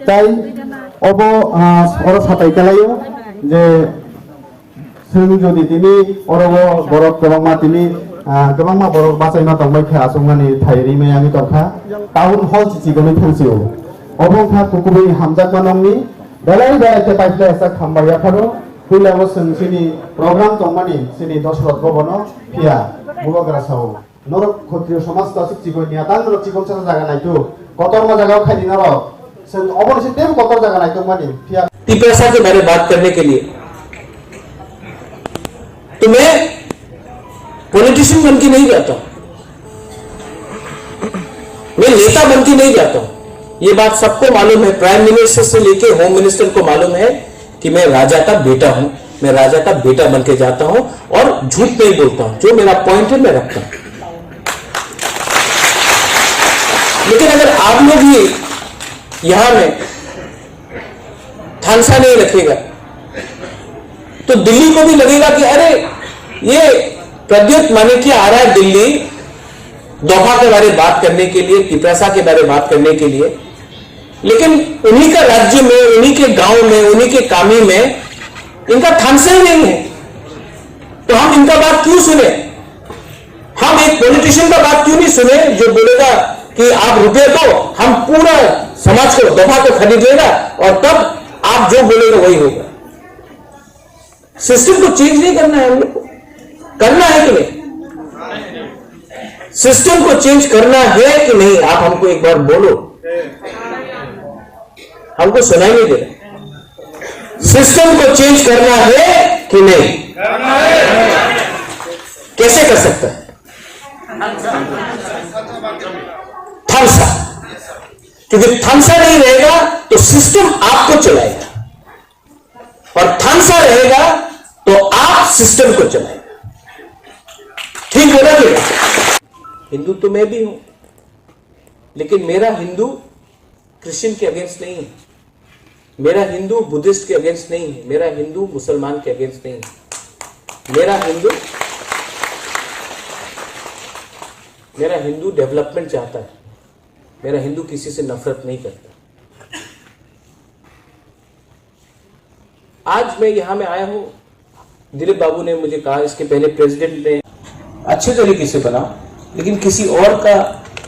তাই of or সাতাই খেলাইও যে যদি তিনি অরব বরফ গোबांमा তিনি गोबांमा बरफ बासायना दंबाय खोनासंनानै थाइरि मैयानि दरखा टाउन हल चिचिगनि थांसियो अबंखा कुकुबै हामजाकमानंनि बेलाय बेलायते पाइपले एसा खामबाया थारो फैलाबो सोंसिनि प्रग्राम दंमानि सिनि दशरथ भवन फिया बुबग्रासाव नरक क्षत्रिय समाज दासिक चिगनिया दान नरक चिगनसा जागा नायतो कतरमा जागाव खाइदिना र जों अबनसे तेम कतर जागा नायतो मानि फिया पैसा के बारे में बात करने के लिए तो मैं पॉलिटिशियन बन के नहीं जाता, मैं नेता बन के नहीं जाता हूं। ये बात सबको मालूम है, प्राइम मिनिस्टर से लेके होम मिनिस्टर को मालूम है कि मैं राजा का बेटा हूं, मैं राजा का बेटा बन के जाता हूं और झूठ नहीं बोलता हूं। जो मेरा पॉइंट है मैं रखता हूं। लेकिन अगर आप लोग ही यहां में थानसा नहीं रखेगा तो दिल्ली को भी लगेगा कि अरे ये प्रद्युत मानिकिया आ रहा है दिल्ली दोहा के बारे में बात करने के लिए, पिपरासा के बारे में बात करने के लिए, लेकिन उन्हीं का राज्य में, उन्हीं के गांव में, उन्हीं के कामी में इनका थानसा ही नहीं है। तो हम इनका बात क्यों सुने? हम एक पॉलिटिशियन का बात क्यों नहीं सुने जो बोलेगा कि आप रुपये दो, हम पूरा समाज को दोहा को खरीद लेगा और तब आप जो बोलेगा वही होगा। सिस्टम को चेंज नहीं करना है, हम लोग को करना है कि नहीं? सिस्टम को चेंज करना है कि नहीं? आप हमको एक बार बोलो, हमको सुनाई नहीं दे रहा। सिस्टम को चेंज करना है कि नहीं? कैसे कर सकता है? थामसा, क्योंकि थामसा नहीं रहेगा तो सिस्टम आपको चलाएगा और थामसा रहेगा तो आप सिस्टम को चलाएगा। ठीक बोला कि हिंदू तो मैं भी हूं, लेकिन मेरा हिंदू क्रिश्चियन के अगेंस्ट नहीं है, मेरा हिंदू बुद्धिस्ट के अगेंस्ट नहीं है, मेरा हिंदू मुसलमान के अगेंस्ट नहीं है। मेरा हिंदू डेवलपमेंट चाहता है, मेरा हिंदू किसी से नफरत नहीं करता। आज मैं यहां में आया हूं, दिलीप बाबू ने मुझे कहा इसके पहले प्रेसिडेंट ने अच्छे तरीके से बना, लेकिन किसी और का,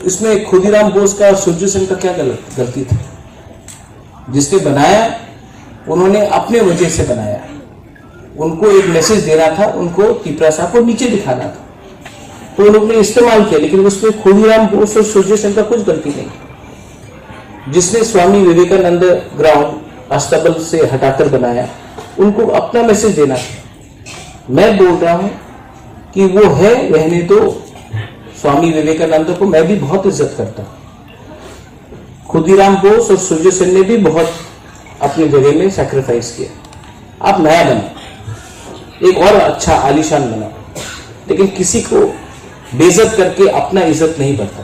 इसमें खुदीराम बोस का और सूर्य सेन का क्या गलती थी? जिसने बनाया उन्होंने अपने वजह से बनाया, उनको एक मैसेज देना था, उनको पिपरासा को नीचे दिखाना था, तो उन लोग ने इस्तेमाल किया, लेकिन उसमें खुदीराम बोस और सूर्य सेन का कुछ गलती नहीं। जिसने स्वामी विवेकानंद ग्राउंड अस्तबल से हटाकर बनाया, उनको अपना मैसेज देना था। मैं बोल रहा हूं कि वो है, रहने दो। स्वामी विवेकानंद को मैं भी बहुत इज्जत करता हूं, खुदीराम बोस और सूर्य सेन ने भी बहुत अपनी जगह में सैक्रिफाइस किया। आप नया बना, एक और अच्छा आलीशान बना, लेकिन किसी को बेइज्जत करके अपना इज्जत नहीं बढ़ता।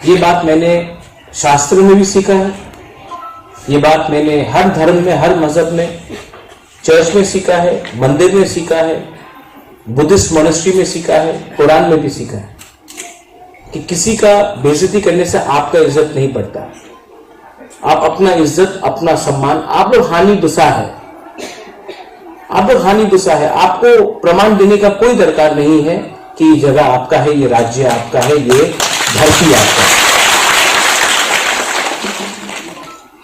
ये बात मैंने शास्त्रों में भी सीखा है, ये बात मैंने हर धर्म में, हर मजहब में, चर्च में सीखा है, मंदिर में सीखा है, बुद्धिस्ट मोनेस्ट्री में सीखा है, कुरान में भी सीखा है कि किसी का बेइज्जती करने से आपका इज्जत नहीं बढ़ता। आप अपना इज्जत, अपना सम्मान, आप लोग हानि दुसा है, आप लोग हानि दुसा है। आपको प्रमाण देने का कोई दरकार नहीं है कि ये जगह आपका है, ये राज्य आपका है, ये धरती आपका है।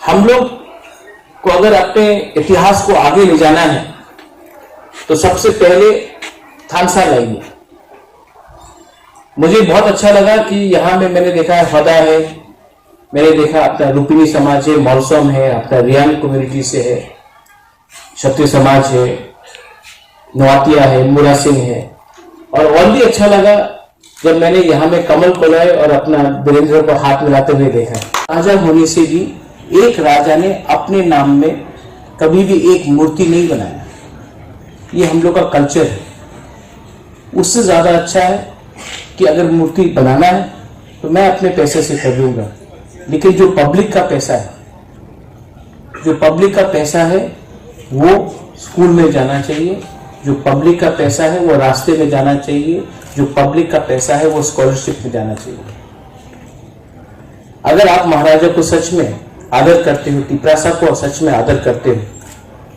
हम लोग को अगर अपने इतिहास को आगे ले जाना है तो सबसे पहले थानसा लाइए। मुझे बहुत अच्छा लगा कि यहां में मैंने देखा है फदा है, मैंने देखा अपना रुपिनी समाज है, मौसम है, अपना रियांग कम्युनिटी से है, क्षत्रिय समाज है, नवातिया है, मुरा सिंह है। और भी अच्छा लगा जब मैंने यहाँ में कमल कोलाय और अपना वीरेंद्र को हाथ मिलाते हुए देखा। राजा होने से भी एक राजा ने अपने नाम में कभी भी एक मूर्ति नहीं बनाया, ये हम लोग का कल्चर है। उससे ज्यादा अच्छा है कि अगर मूर्ति बनाना है तो मैं अपने पैसे से कर लूंगा, लेकिन जो पब्लिक का पैसा है, जो पब्लिक का पैसा है वो स्कूल में जाना चाहिए, जो पब्लिक का पैसा है वो रास्ते में जाना चाहिए, जो पब्लिक का पैसा है वो स्कॉलरशिप में जाना चाहिए। अगर आप महाराजा को सच में आदर करते हो, तिपरासा को सच में आदर करते हो,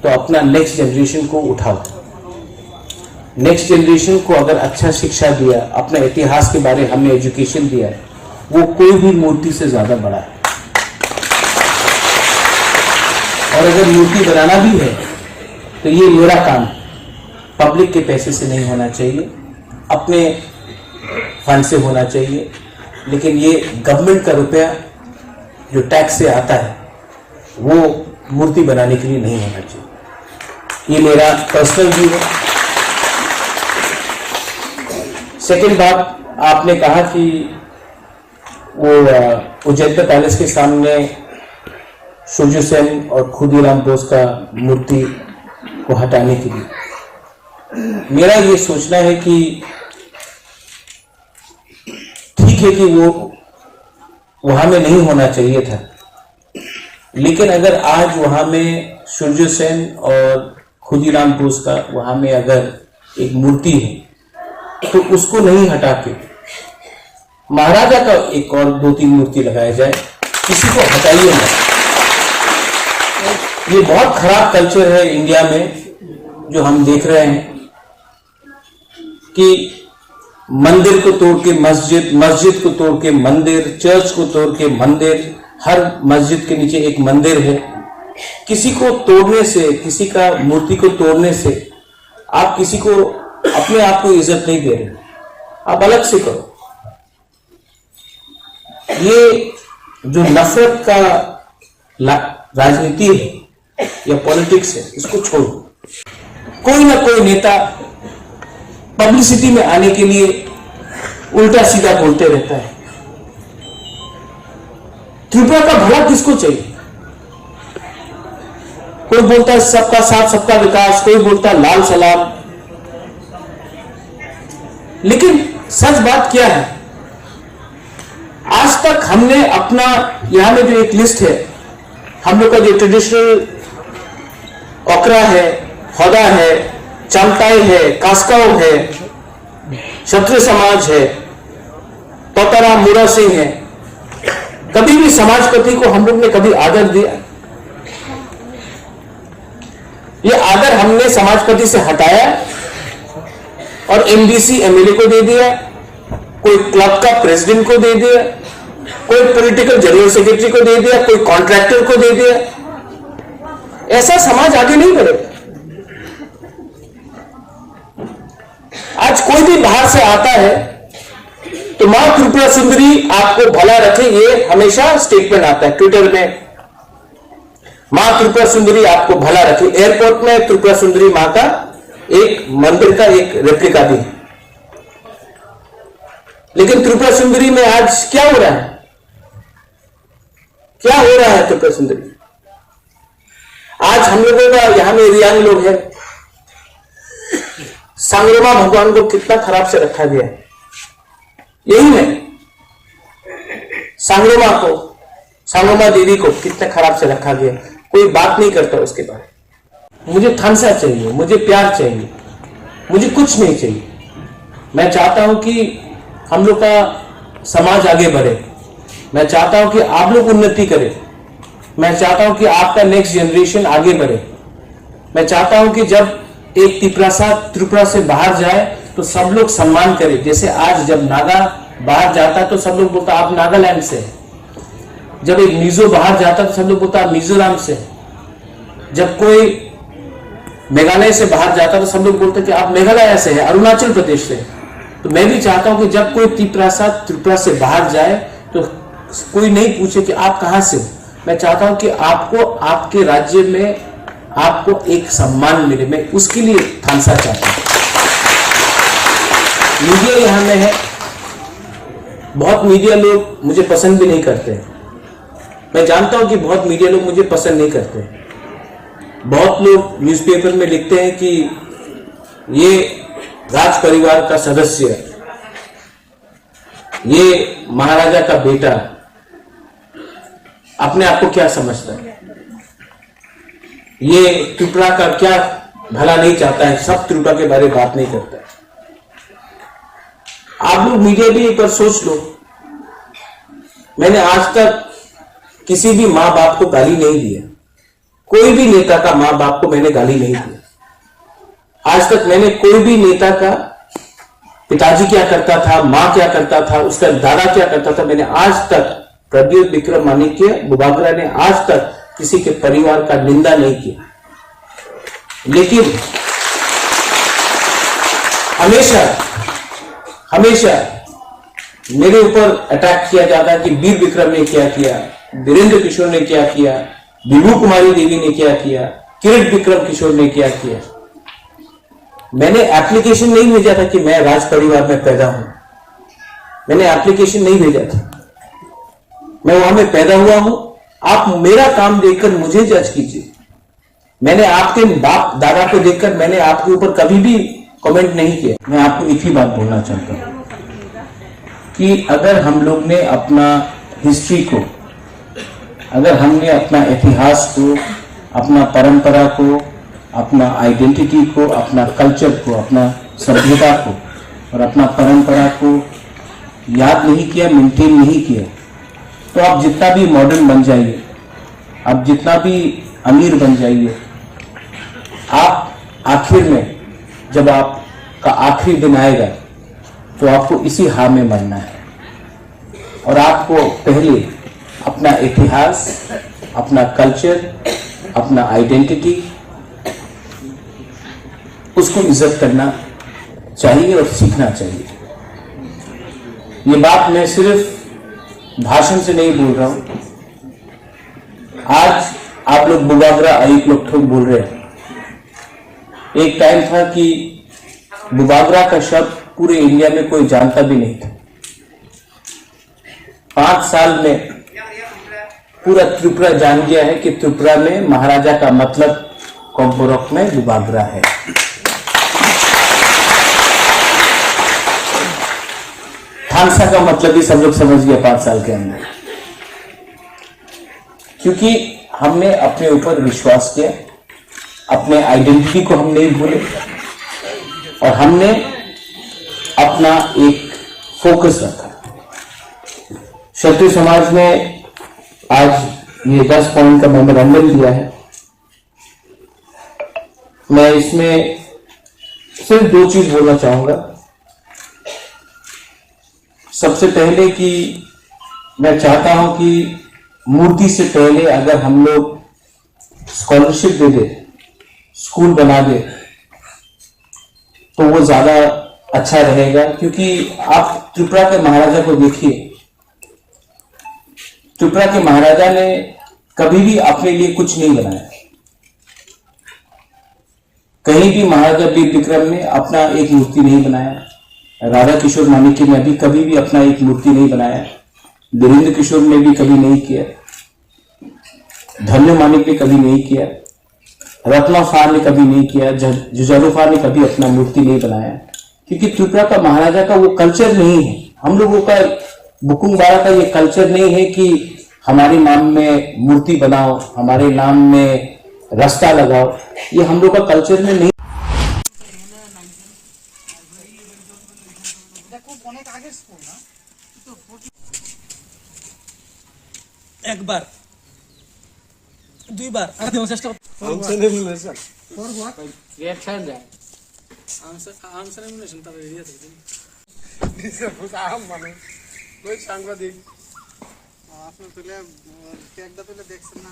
तो अपना नेक्स्ट जनरेशन को उठाओ। नेक्स्ट जनरेशन को अगर अच्छा शिक्षा दिया, अपने इतिहास के बारे हमने एजुकेशन दिया, वो कोई भी मूर्ति से ज्यादा बड़ा है। और अगर मूर्ति बनाना भी है तो ये मेरा काम पब्लिक के पैसे से नहीं होना चाहिए, अपने फंड से होना चाहिए, लेकिन ये गवर्नमेंट का रुपया जो टैक्स से आता है वो मूर्ति बनाने के लिए नहीं होना चाहिए। ये मेरा पर्सनल व्यू है। सेकंड बात, आपने कहा कि वो उज्जैन पैलेस के सामने सूर्य सेन और खुदीराम बोस का मूर्ति को हटाने के लिए मेरा ये सोचना है कि ठीक है कि वो वहां में नहीं होना चाहिए था, लेकिन अगर आज वहां में सूर्य सेन और खुदीराम बोस का वहां में अगर एक मूर्ति है तो उसको नहीं हटा के महाराजा का एक और 2-3 मूर्ति लगाया जाए, किसी को हटाइए ना। ये बहुत खराब कल्चर है इंडिया में जो हम देख रहे हैं कि मंदिर को तोड़ के मस्जिद, मस्जिद को तोड़ के मंदिर, चर्च को तोड़ के मंदिर, हर मस्जिद के नीचे एक मंदिर है। किसी को तोड़ने से, किसी का मूर्ति को तोड़ने से आप किसी को अपने आप को इज्जत नहीं दे रहे, आप अलग से करो। ये जो नफरत का राजनीति है या पॉलिटिक्स है, इसको छोड़ो। कोई ना कोई नेता पब्लिसिटी में आने के लिए उल्टा सीधा बोलते रहता है। त्रिपुरा का भला किसको चाहिए? कोई बोलता है सबका साथ सबका विकास, कोई बोलता है लाल सलाम, लेकिन सच बात क्या है? आज तक हमने अपना, यहां में जो एक लिस्ट है, हम लोग का जो ट्रेडिशनल ओकरा है, हौदा है, चामताई है, कास्काओ है, क्षत्रिय समाज है, तोताराम मुरा सिंह है, कभी भी समाजपति को हम लोग ने कभी आदर दिया? ये आदर हमने समाजपति से हटाया और एमडीसी एमएलए को दे दिया, कोई क्लब का प्रेसिडेंट को दे दिया, कोई पॉलिटिकल जनरल सेक्रेटरी को दे दिया, कोई कॉन्ट्रैक्टर को दे दिया। ऐसा समाज आगे नहीं बढ़ेगा। आज कोई भी बाहर से आता है तो मां त्रिपुरा सुंदरी आपको भला रखे, ये हमेशा स्टेटमेंट आता है ट्विटर में, मां त्रिपुरा सुंदरी आपको भला रखे। एयरपोर्ट में त्रिपुरा सुंदरी मां का एक मंदिर का एक रेप्लिका भी है, लेकिन त्रिपुरा सुंदरी में आज क्या हो रहा है? क्या हो रहा है त्रिपुरा सुंदरी? आज हम लोगों का यहां में रियांग लोग हैं, सांगरोमा भगवान को कितना खराब से रखा गया है। यही नहीं, सांगरोमा को, सांगरोमा देवी को कितना खराब से रखा गया, कोई बात नहीं करता उसके बारे में। मुझे थानसा चाहिए, मुझे प्यार चाहिए, मुझे कुछ नहीं चाहिए। मैं चाहता हूं कि हम लोग का समाज आगे बढ़े, मैं चाहता हूं कि आप लोग उन्नति करें, मैं चाहता हूं कि आपका नेक्स्ट जनरेशन आगे बढ़े। मैं चाहता हूं कि जब एक त्रिपुरा से बाहर जाए तो सब लोग सम्मान करें। जैसे आज जब नागा बाहर जाता है तो सब लोग बोलता आप नागालैंड से, जब एक मिजो बाहर जाता तो सब लोग बोलता आप मिजोरम से, जब कोई मेघालय से बाहर जाता तो सब लोग बोलते कि आप मेघालय से है, अरुणाचल प्रदेश से। तो मैं भी चाहता हूं कि जब कोई त्रिपुरा से बाहर जाए तो कोई नहीं पूछे कि आप कहां से हो। मैं चाहता हूं कि आपको आपके राज्य में आपको एक सम्मान मिले, मैं उसके लिए थानसा चाहता हूं। मीडिया यहां में है, बहुत मीडिया लोग मुझे पसंद भी नहीं करते। मैं जानता हूं कि बहुत मीडिया लोग मुझे पसंद नहीं करते। बहुत लोग न्यूज़पेपर में लिखते हैं कि ये राज परिवार का सदस्य, ये महाराजा का बेटा, अपने आप को क्या समझता है, ये त्रिपुरा का क्या भला नहीं चाहता है, सब त्रिपुरा के बारे में बात नहीं करता है। आप लोग मीडिया भी एक बार सोच लो। मैंने आज तक किसी भी माँ बाप को गाली नहीं दिया, कोई भी नेता का माँ बाप को मैंने गाली नहीं दिया। आज तक मैंने कोई भी नेता का पिताजी क्या करता था, माँ क्या करता था, उसका दादा क्या करता था, मैंने आज तक प्रद्युत विक्रमादित्य बुबागरा ने आज तक किसी के परिवार का निंदा नहीं किया। लेकिन हमेशा हमेशा मेरे ऊपर अटैक किया जाता है कि वीर विक्रम ने क्या किया, वीरेंद्र किशोर ने क्या किया, विभू कुमारी देवी ने क्या किया, किरण विक्रम किशोर ने क्या किया। मैंने एप्लीकेशन नहीं भेजा था कि मैं राज परिवार में पैदा हूं, मैंने एप्लीकेशन नहीं भेजा था, मैं वहां में पैदा हुआ हूं। आप मेरा काम देखकर मुझे जज कीजिए। मैंने आपके बाप दादा को देखकर मैंने आपके ऊपर कभी भी कमेंट नहीं किया। मैं आपको एक ही बात बोलना चाहता हूं कि अगर हम लोग ने अपना हिस्ट्री को, अगर हमने अपना इतिहास को, अपना परंपरा को, अपना आइडेंटिटी को, अपना कल्चर को, अपना सभ्यता को और अपना परंपरा को याद नहीं किया, मेंटेन नहीं किया, तो आप जितना भी मॉडर्न बन जाइए, आप जितना भी अमीर बन जाइए, आप आखिर में जब आपका आखिरी दिन आएगा तो आपको इसी हार में मरना है। और आपको पहले अपना इतिहास, अपना कल्चर, अपना आइडेंटिटी, उसको इज्जत करना चाहिए और सीखना चाहिए। ये बात मैं सिर्फ भाषण से नहीं बोल रहा हूं। आज आप लोग बुबागरा एक लोग ठोक बोल रहे हैं। एक टाइम था कि बुबागरा का शब्द पूरे इंडिया में कोई जानता भी नहीं था। 5 साल में पूरा त्रिपुरा जान गया है कि त्रिपुरा में महाराजा का मतलब कोम्बोरोक में बुबागरा है। थानसा का मतलब भी सब लोग समझ गए 5 साल के अंदर, क्योंकि हमने अपने ऊपर विश्वास किया, अपने आइडेंटिटी को हम नहीं भूले और हमने अपना एक फोकस रखा। क्षत्रिय समाज ने आज ये 10 पॉइंट का मेमोरेंडम दिया है। मैं इसमें सिर्फ 2 चीज बोलना चाहूंगा। सबसे पहले कि मैं चाहता हूं कि मूर्ति से पहले अगर हम लोग स्कॉलरशिप दे दे, स्कूल बना दे, तो वो ज्यादा अच्छा रहेगा। क्योंकि आप त्रिपुरा के महाराजा को देखिए, त्रिपुरा के महाराजा ने कभी भी अपने लिए कुछ नहीं बनाया। कहीं भी महाराजा वीर विक्रम ने अपना एक मूर्ति नहीं बनाया, राधा किशोर मानिक्य ने भी कभी भी अपना एक मूर्ति नहीं बनाया, वीरेंद्र किशोर ने भी कभी नहीं किया, धन्य मानिक ने कभी नहीं किया, रत्ना फार ने कभी नहीं किया, जुजारू फार ने कभी अपना मूर्ति नहीं बनाया। क्योंकि त्रिपुरा का महाराजा का वो कल्चर नहीं है। हम लोगों का बुकुंग बारा का ये कल्चर नहीं है कि हमारे नाम में मूर्ति बनाओ, हमारे नाम में रास्ता लगाओ, ये हम लोग का कल्चर में नहीं। एक बार 2 বার আর দেওয়ার চেষ্টা সাংবাদিক আপনার তুলে একটা তুলে দেখছেন না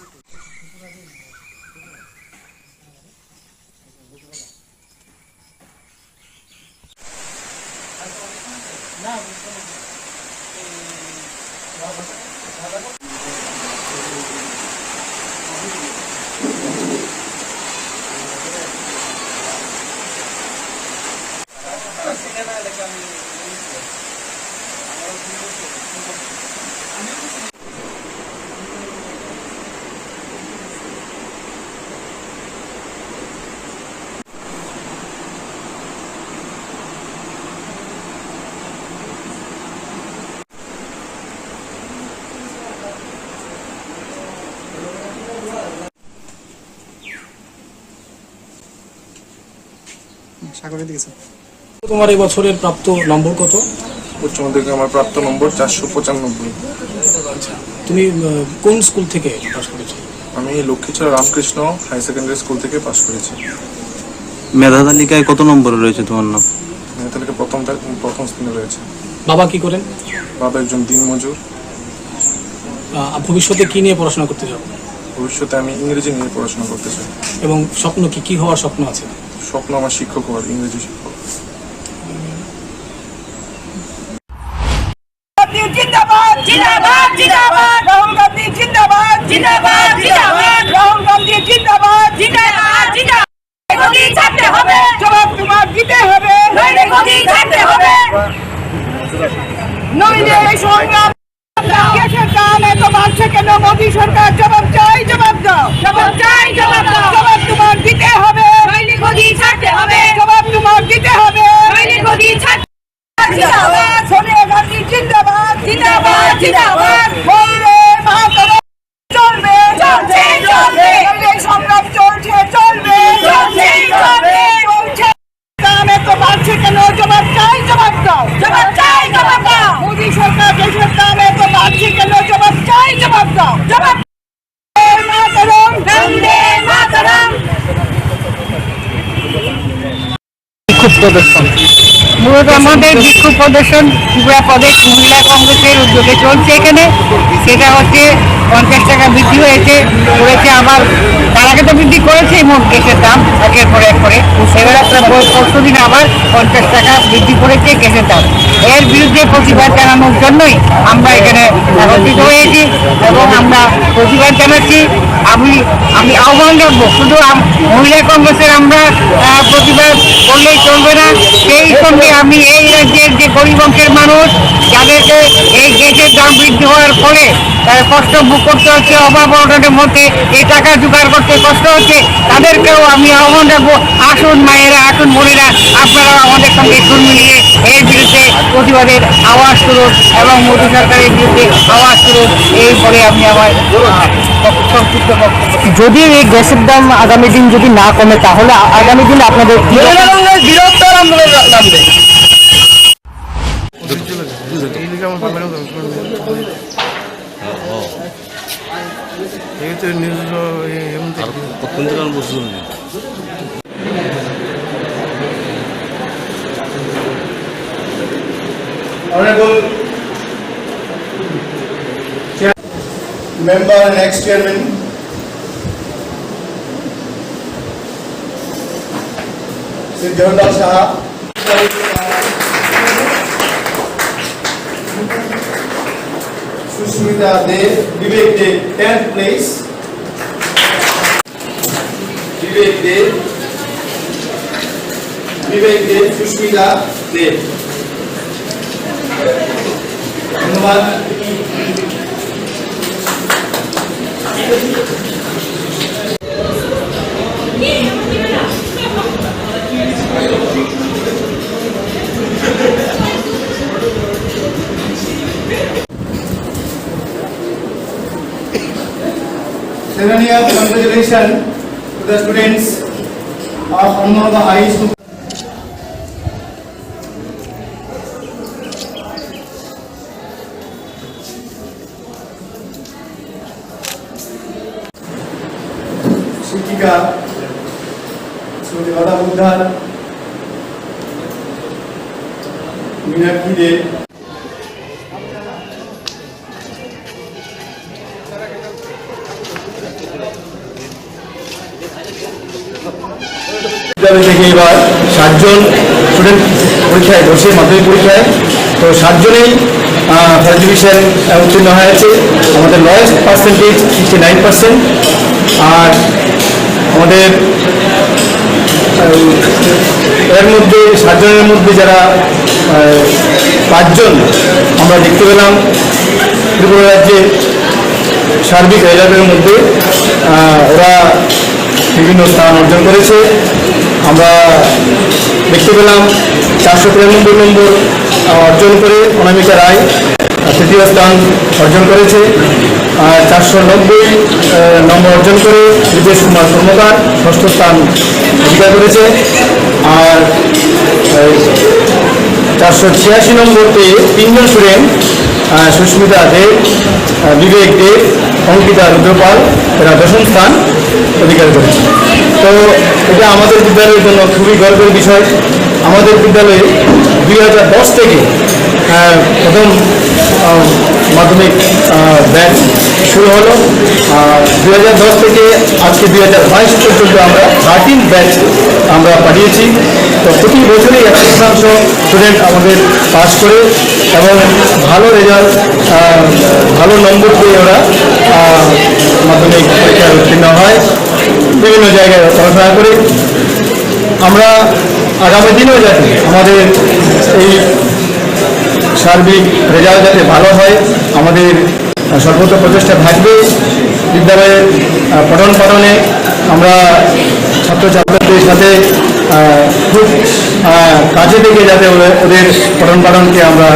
সাগরের দিকে তোমার এই বছরের প্রাপ্ত নম্বর কত? উচ্চ মাধ্যমিকে আমার প্রাপ্ত নম্বর 495। তুমি কোন স্কুল থেকে পাস করেছো? আমি Lakshmichhara Ramakrishna high secondary school থেকে পাস করেছি। মেধা তালিকায় কত নম্বরে রয়েছে তোমার নাম? মেধা তালিকায় প্রথম স্থানে রয়েছে। বাবা কি করেন? বাবা একজন দিনমজুর। ভবিষ্যতে কি নিয়ে পড়াশোনা করতে চাও? ভবিষ্যতে আমি ইংরেজি নিয়ে পড়াশোনা করতে চাই। এবং স্বপ্ন কি হওয়ার স্বপ্ন আছে? স্বপ্ন আমার শিক্ষক হওয়ার, ইংরেজি শিক্ষক। जिंदाबाद जिंदाबाद जिंदाबाद राहुल गांधी जिंदाबाद जिंदाबाद जिंदाबाद राहुल गांधी जिंदाबाद जिंदाबाद जिंदाबाद मोदी ছাড়তে হবে জবাব তোমার দিতে হবে নইলে মোদি ছাড়তে হবে নইলে এই সংগ্রাম দেশের দাম এত বাড়ছে কেন মোদি সরকার জবাব চাই জবাব দাও জবাব চাই জবাব দাও জবাব তোমার দিতে হবে নইলে মোদি ছাড়তে হবে জবাব তোমার দিতে হবে নইলে মোদি ছাড়তে जिंदाबाद सोनिया गांधी जिंदाबाद जिंदाबाद जिंदाबाद बोले मातरम चलबे चलছে চলবে এই সংগ্রাম চলছে চলবে চলছে চলবে চলছে দামে তো বাড়ছে কেন জবাব চাই জবাব দাও জবাব চাই জবাব দাও মোদি সরকার দেশের দামে তো বাড়ছে কেন জবাব চাই জবাব দাও জবাব মাতরম বন্দে মাতরম মূলত আমাদের বিক্ষোভ প্রদর্শন ত্রিপুরা প্রদেশ মহিলা কংগ্রেসের উদ্যোগে চলছে এখানে। সেটা হচ্ছে 50 টাকা বৃদ্ধি করেছে আবার তার আগে তো বৃদ্ধি করেছে মোট গ্যাসের দাম একের পর এক করে। এবার পরশু দিন আবার 50 টাকা বৃদ্ধি করেছে গ্যাসের দাম। এর বিরুদ্ধে প্রতিবাদ জানানোর জন্যই আমরা এখানে একত্রিত হয়েছি এবং আমরা প্রতিবাদ জানাচ্ছি। আমি আহ্বান রাখবো শুধু মহিলা কংগ্রেসের আমরা প্রতিবাদ করলেই চলবে না, সেই সঙ্গে আমি এই রাজ্যের যে গরিব অংশের মানুষ যাদেরকে এই গ্যাসের দাম বৃদ্ধি হওয়ার ফলে কষ্ট ভোগ করতে হচ্ছে, অভাব অনটনের মধ্যে এই টাকা জোগাড় করতে কষ্ট হচ্ছে, তাদেরকেও আমি আহ্বান রাখবো আসুন মায়েরা আসুন বোনেরা আপনারাও আমাদের সঙ্গে সুর মিলিয়ে এর বিরুদ্ধে প্রতিবাদের আওয়াজ তুলুন এবং মোদী সরকারের বিরুদ্ধে আওয়াজ তুলুন। এই বলে আমি আমার সংক্ষিপ্ত বক্তব্য। যদি এই গ্যাসের দাম আগামী দিন যদি না কমে তাহলে আগামী দিন আপনাদের বৃহত্তর আন্দোলন নামবে। Honorable Member and ex-chairman, Sri Jawaharlal Shah, Sushmita Dev, Vivek Dev, 10th place. Vivek Dev, Sushmita Dev. ধন্যবাদ। Ceremonial congratulations to the students of Annada High School. শিক্ষিকা শ্রীমতী লতা বুদ্ধার, মীনাক্ষী দে, বিদ্যালয় থেকে এবার 7 জন স্টুডেন্ট পরীক্ষায় বসে মাধ্যমিক পরীক্ষায়, তো 7 জনেই ফার্স্ট ডিভিশন উত্তীর্ণ হয়েছে। আমাদের লয়েস্ট পার্সেন্টেজ 69%। আর আমাদের এর মধ্যে 7 জনের মধ্যে যারা 5 জন আমরা দেখতে পেলাম ত্রিপুরা রাজ্যে সার্বিক রেজাল্টের মধ্যে ওরা বিভিন্ন স্থান অর্জন করেছে। আমরা দেখতে পেলাম 493 নম্বর অর্জন করে অনামিকা রায় তৃতীয় স্থান অর্জন করেছে, আর 490 নম্বর অর্জন করে রিতেশ কুমার কর্মকার ষষ্ঠ স্থান অধিকার করেছে। আর 486 নম্বর পেয়ে 3 জন স্টুডেন্ট সুস্মিতা দেব, বিবেক দেব, অঙ্কিতা রুদ্রপাল এরা 10ম স্থান অধিকার করেছে। তো এটা আমাদের বিদ্যালয়ের জন্য খুবই গর্বের বিষয়। আমাদের বিদ্যালয়ে 2010 থেকে প্রথম মাধ্যমিক ব্যাচ শুরু হলো। 2010 থেকে আজকে 2022 পর্যন্ত আমরা 13 ব্যাচ আমরা পাঠিয়েছি। তো প্রতি বছরই 100% স্টুডেন্ট আমাদের পাস করে এবং ভালো রেজাল্ট, ভালো নম্বর পেয়ে ওরা মাধ্যমিক পরীক্ষায় উত্তীর্ণ হয়, বিভিন্ন জায়গায় পড়াশোনা করে। আমরা আগামী দিনেও যাতে আমাদের এই সার্বিক রেজাল্ট যাতে ভালো হয়, আমাদের সর্বোচ্চ প্রচেষ্টা থাকবে। বিদ্যালয়ের পঠন পাঠনে আমরা ছাত্রছাত্রীদের সাথে খুব কাছে থেকে যাতে ওদের পঠন পাঠনকে আমরা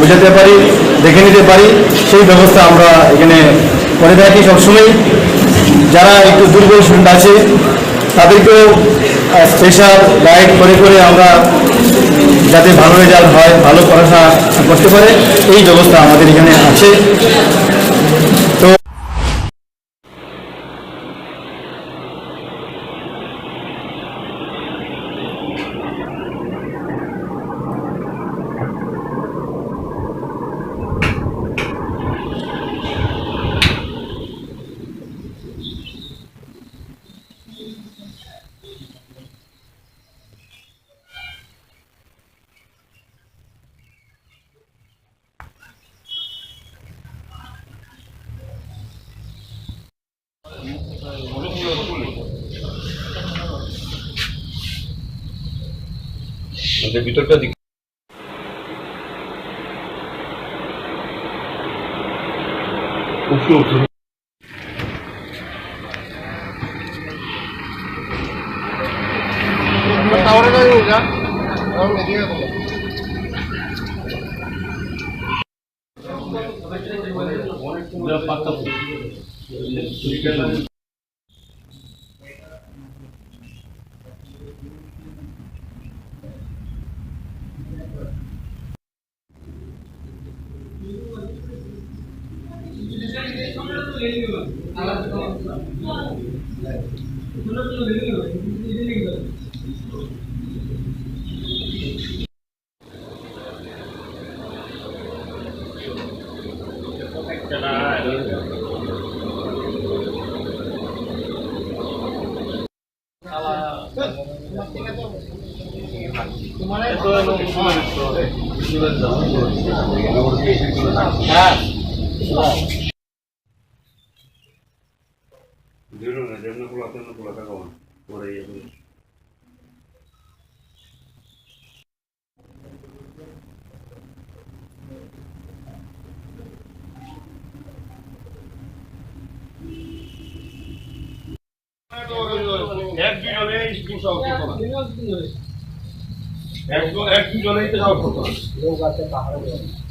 বোঝাতে পারি, দেখে নিতে পারি, সেই ব্যবস্থা আমরা এখানে করে থাকি সবসময়। যারা একটু দুর্বল স্টুডেন্ট আছে তাদেরকেও স্পেশাল গাইড করে করে আমরা যাতে ভালো রেজাল্ট হয়, ভালো পড়াশোনা করতে পারে, এই ব্যবস্থা আমাদের এখানে আছে। তো ভিতরটা দিক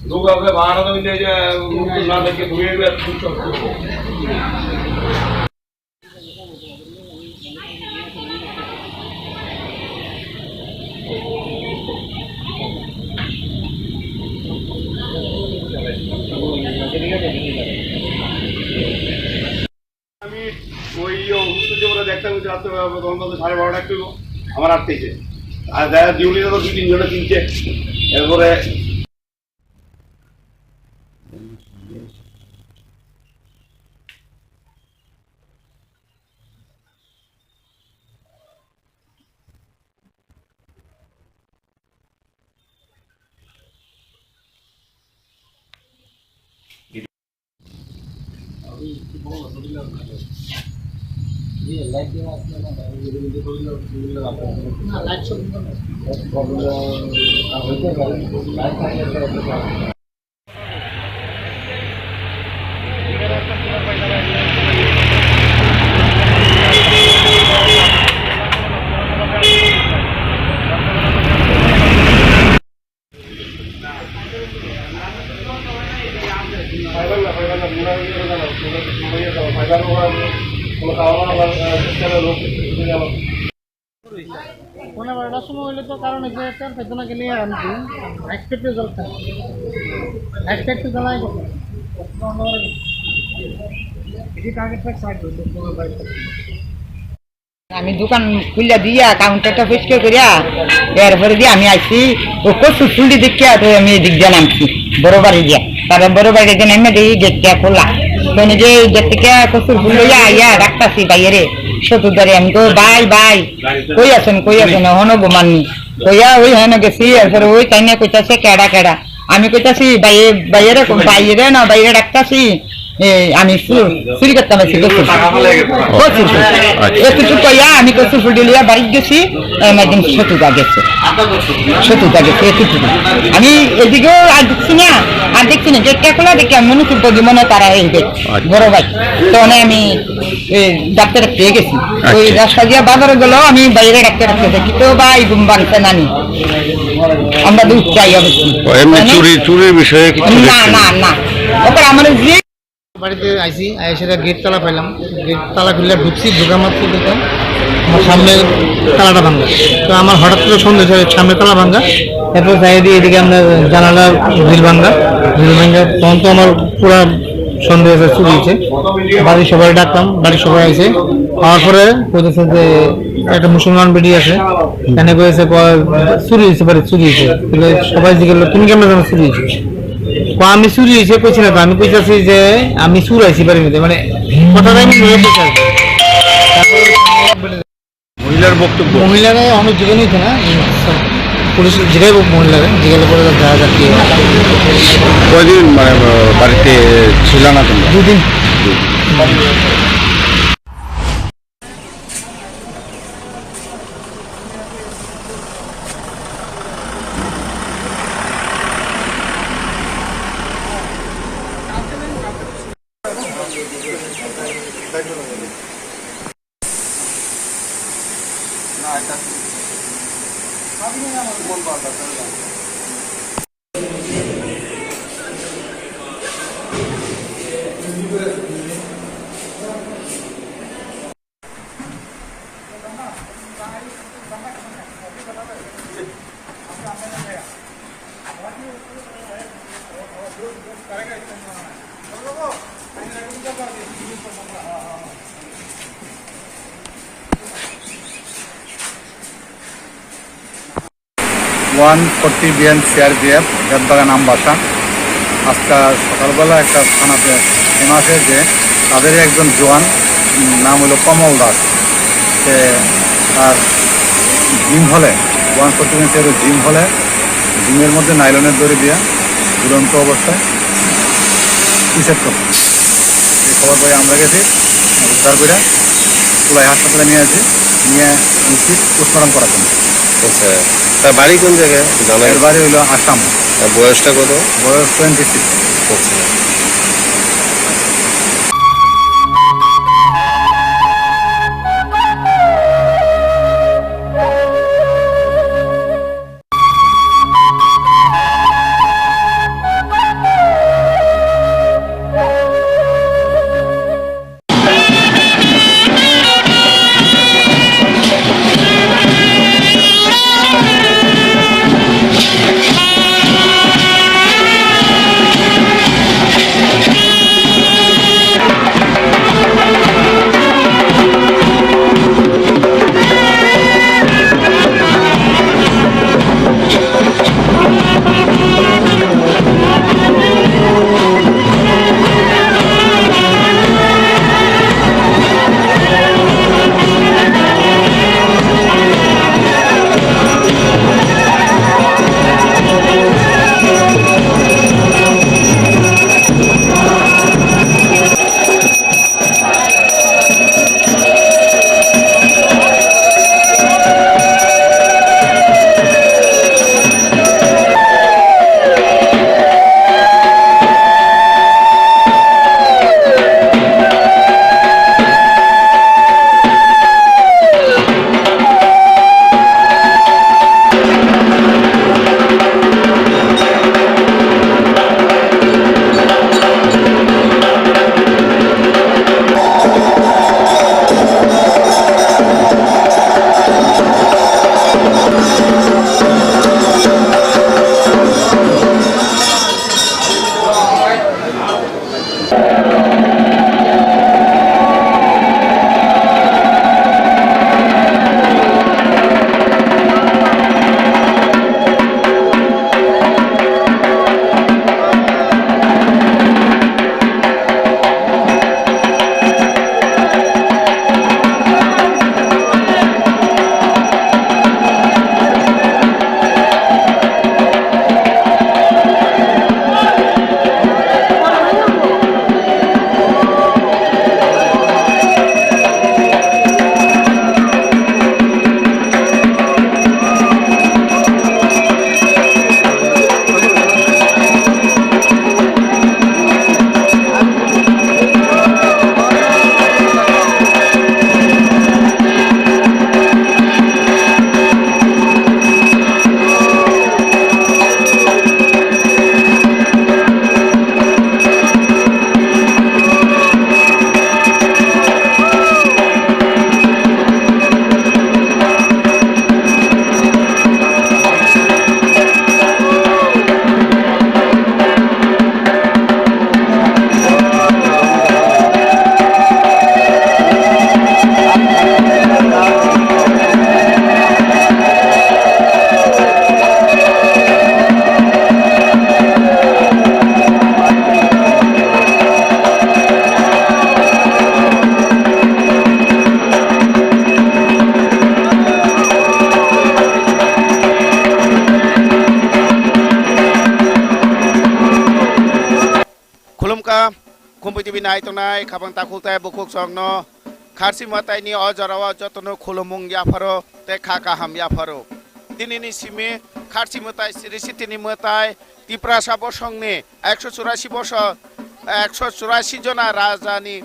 लोग अपने बाहर तो मिले ना देखे धुए हुए আমি ওই অসুস্থ যে দেখতাম রাত্রে 12:30 একটু আমার আটতেছে আর দেখা ডিউটিতে তো 2-3 জনে কিনছে এরপরে মনে 12টার সময় হইলে তো কারণ যে তেল খাইতো না গেলে আমি একটু জল খাই একটু জ্বালাই আমি দোকান খুলে দিয়া কাউন্টারটা পরিষ্কার করিয়া এরপরে দিয়ে আমি আইছি ও কচু ফুলি দেখিয়া তো আমি এদিক দিয়ে নামছি বড় বাড়ি দিয়া তারপর বড় বাড়ি দিয়ে নেমে দেখি গেটটা খোলা তো নিজে গেট থেকে কচুর ফুল লইয়া আইয়া রাখতাছি বাইরে শত্রুদারে আমি তো ভাই কই আছেন হনো গোমাননি কইয়া ওই হেন গেছি এরপরে ওই তাইনে কইতাছে কেডা কেডা আমি কইতাছি বাইরে না বাইরে ডাকতাছি আমি চুরি করতাম এতটুকু কইয়া আমি কচুর ফুল লিয়া বাড়ি গেছি একদিন শত্রুতা গেছে এতটুকু আমি এদিকেও আর দেখছি না গেটটা খোলা দেখি আমি মনে তারা এই বড় ভাই তখন আমি ডাক্তার পেয়ে গেছি ওই রাস্তা দিয়ে বাজারে গেল আমি বাইরে ডাক্তার দেখি তো ভাই ঘুম বাংছে নানি আমরা দুধ চাই অবশ্যই চুরির বিষয়ে না ওকে আমার যে বাড়িতে আইসি এসে গেট তালা পাইলাম গেট তালা খুললে ঢুকছি ঢুকা মাত্র দেখলাম আমার সামনে তালাটা ভাঙ্গা তো আমার হঠাৎ করে সন্দেহ হয় সামনে তালা ভাঙ্গা এরপর যাই দিয়ে এদিকে আপনার জানালা গ্রিল ভাঙ্গা তখন তো আমার পুরা সন্দেহ আছে চুরি হয়েছে বাড়ির সবাই ডাকলাম বাড়ির সবাই আছে হওয়ার পরে বলতেছে যে একটা মুসলমান বেটি আছে এখানে বলেছে চুরি হয়েছে বাড়ি চুরি হয়েছে সবাই জিজ্ঞেস করলো তুমি কেমন জানো চুরি হয়েছে আমি চুরি হয়েছে কইছি না তো আমি কইতাছি যে আমি চুর আইছি বাড়ির মধ্যে মানে কথাটা আমি মহিলার বক্তব্য মহিলারা অনেক জিজ্ঞেস নিচ্ছে না পুলিশ জিজ্ঞাই মহিলারা জিজ্ঞাসা করে দেখা যাচ্ছে কয়দিন মানে বাড়িতে ছিল না তোমরা 2 দিন BN CRPF দেববাগান আমবাসা আজকে সকালবেলা একটা থানাতে শোনা আসে যে তাদেরই একজন জওয়ান নাম হলো কমল দাস সে তার জিম হলে 140 BN জিম হলে জিমের মধ্যে নাইলনের দড়ি দিয়ে ঝুলন্ত অবস্থায় সুইসাইড করছে এই খবর পেয়ে আমরা গেছি উদ্ধার করে কুলাই হাসপাতালে নিয়ে নিশ্চিত পোস্টমর্টম করার জন্য। আচ্ছা তার বাড়ি কোন জায়গায় জানা? এর বাড়ি হইলো আসাম। বয়সটা কত? বয়স 26। আচ্ছা ka kumpiti binai tongnai khabang takultai bukuk songno kharsi matai ni ojarawa jotono khulumung yafaro te khaka ham yafaro dinini simi kharsi matai sirisitini matai tipra sabosongni 184 বছর 184 জনা রাজধানী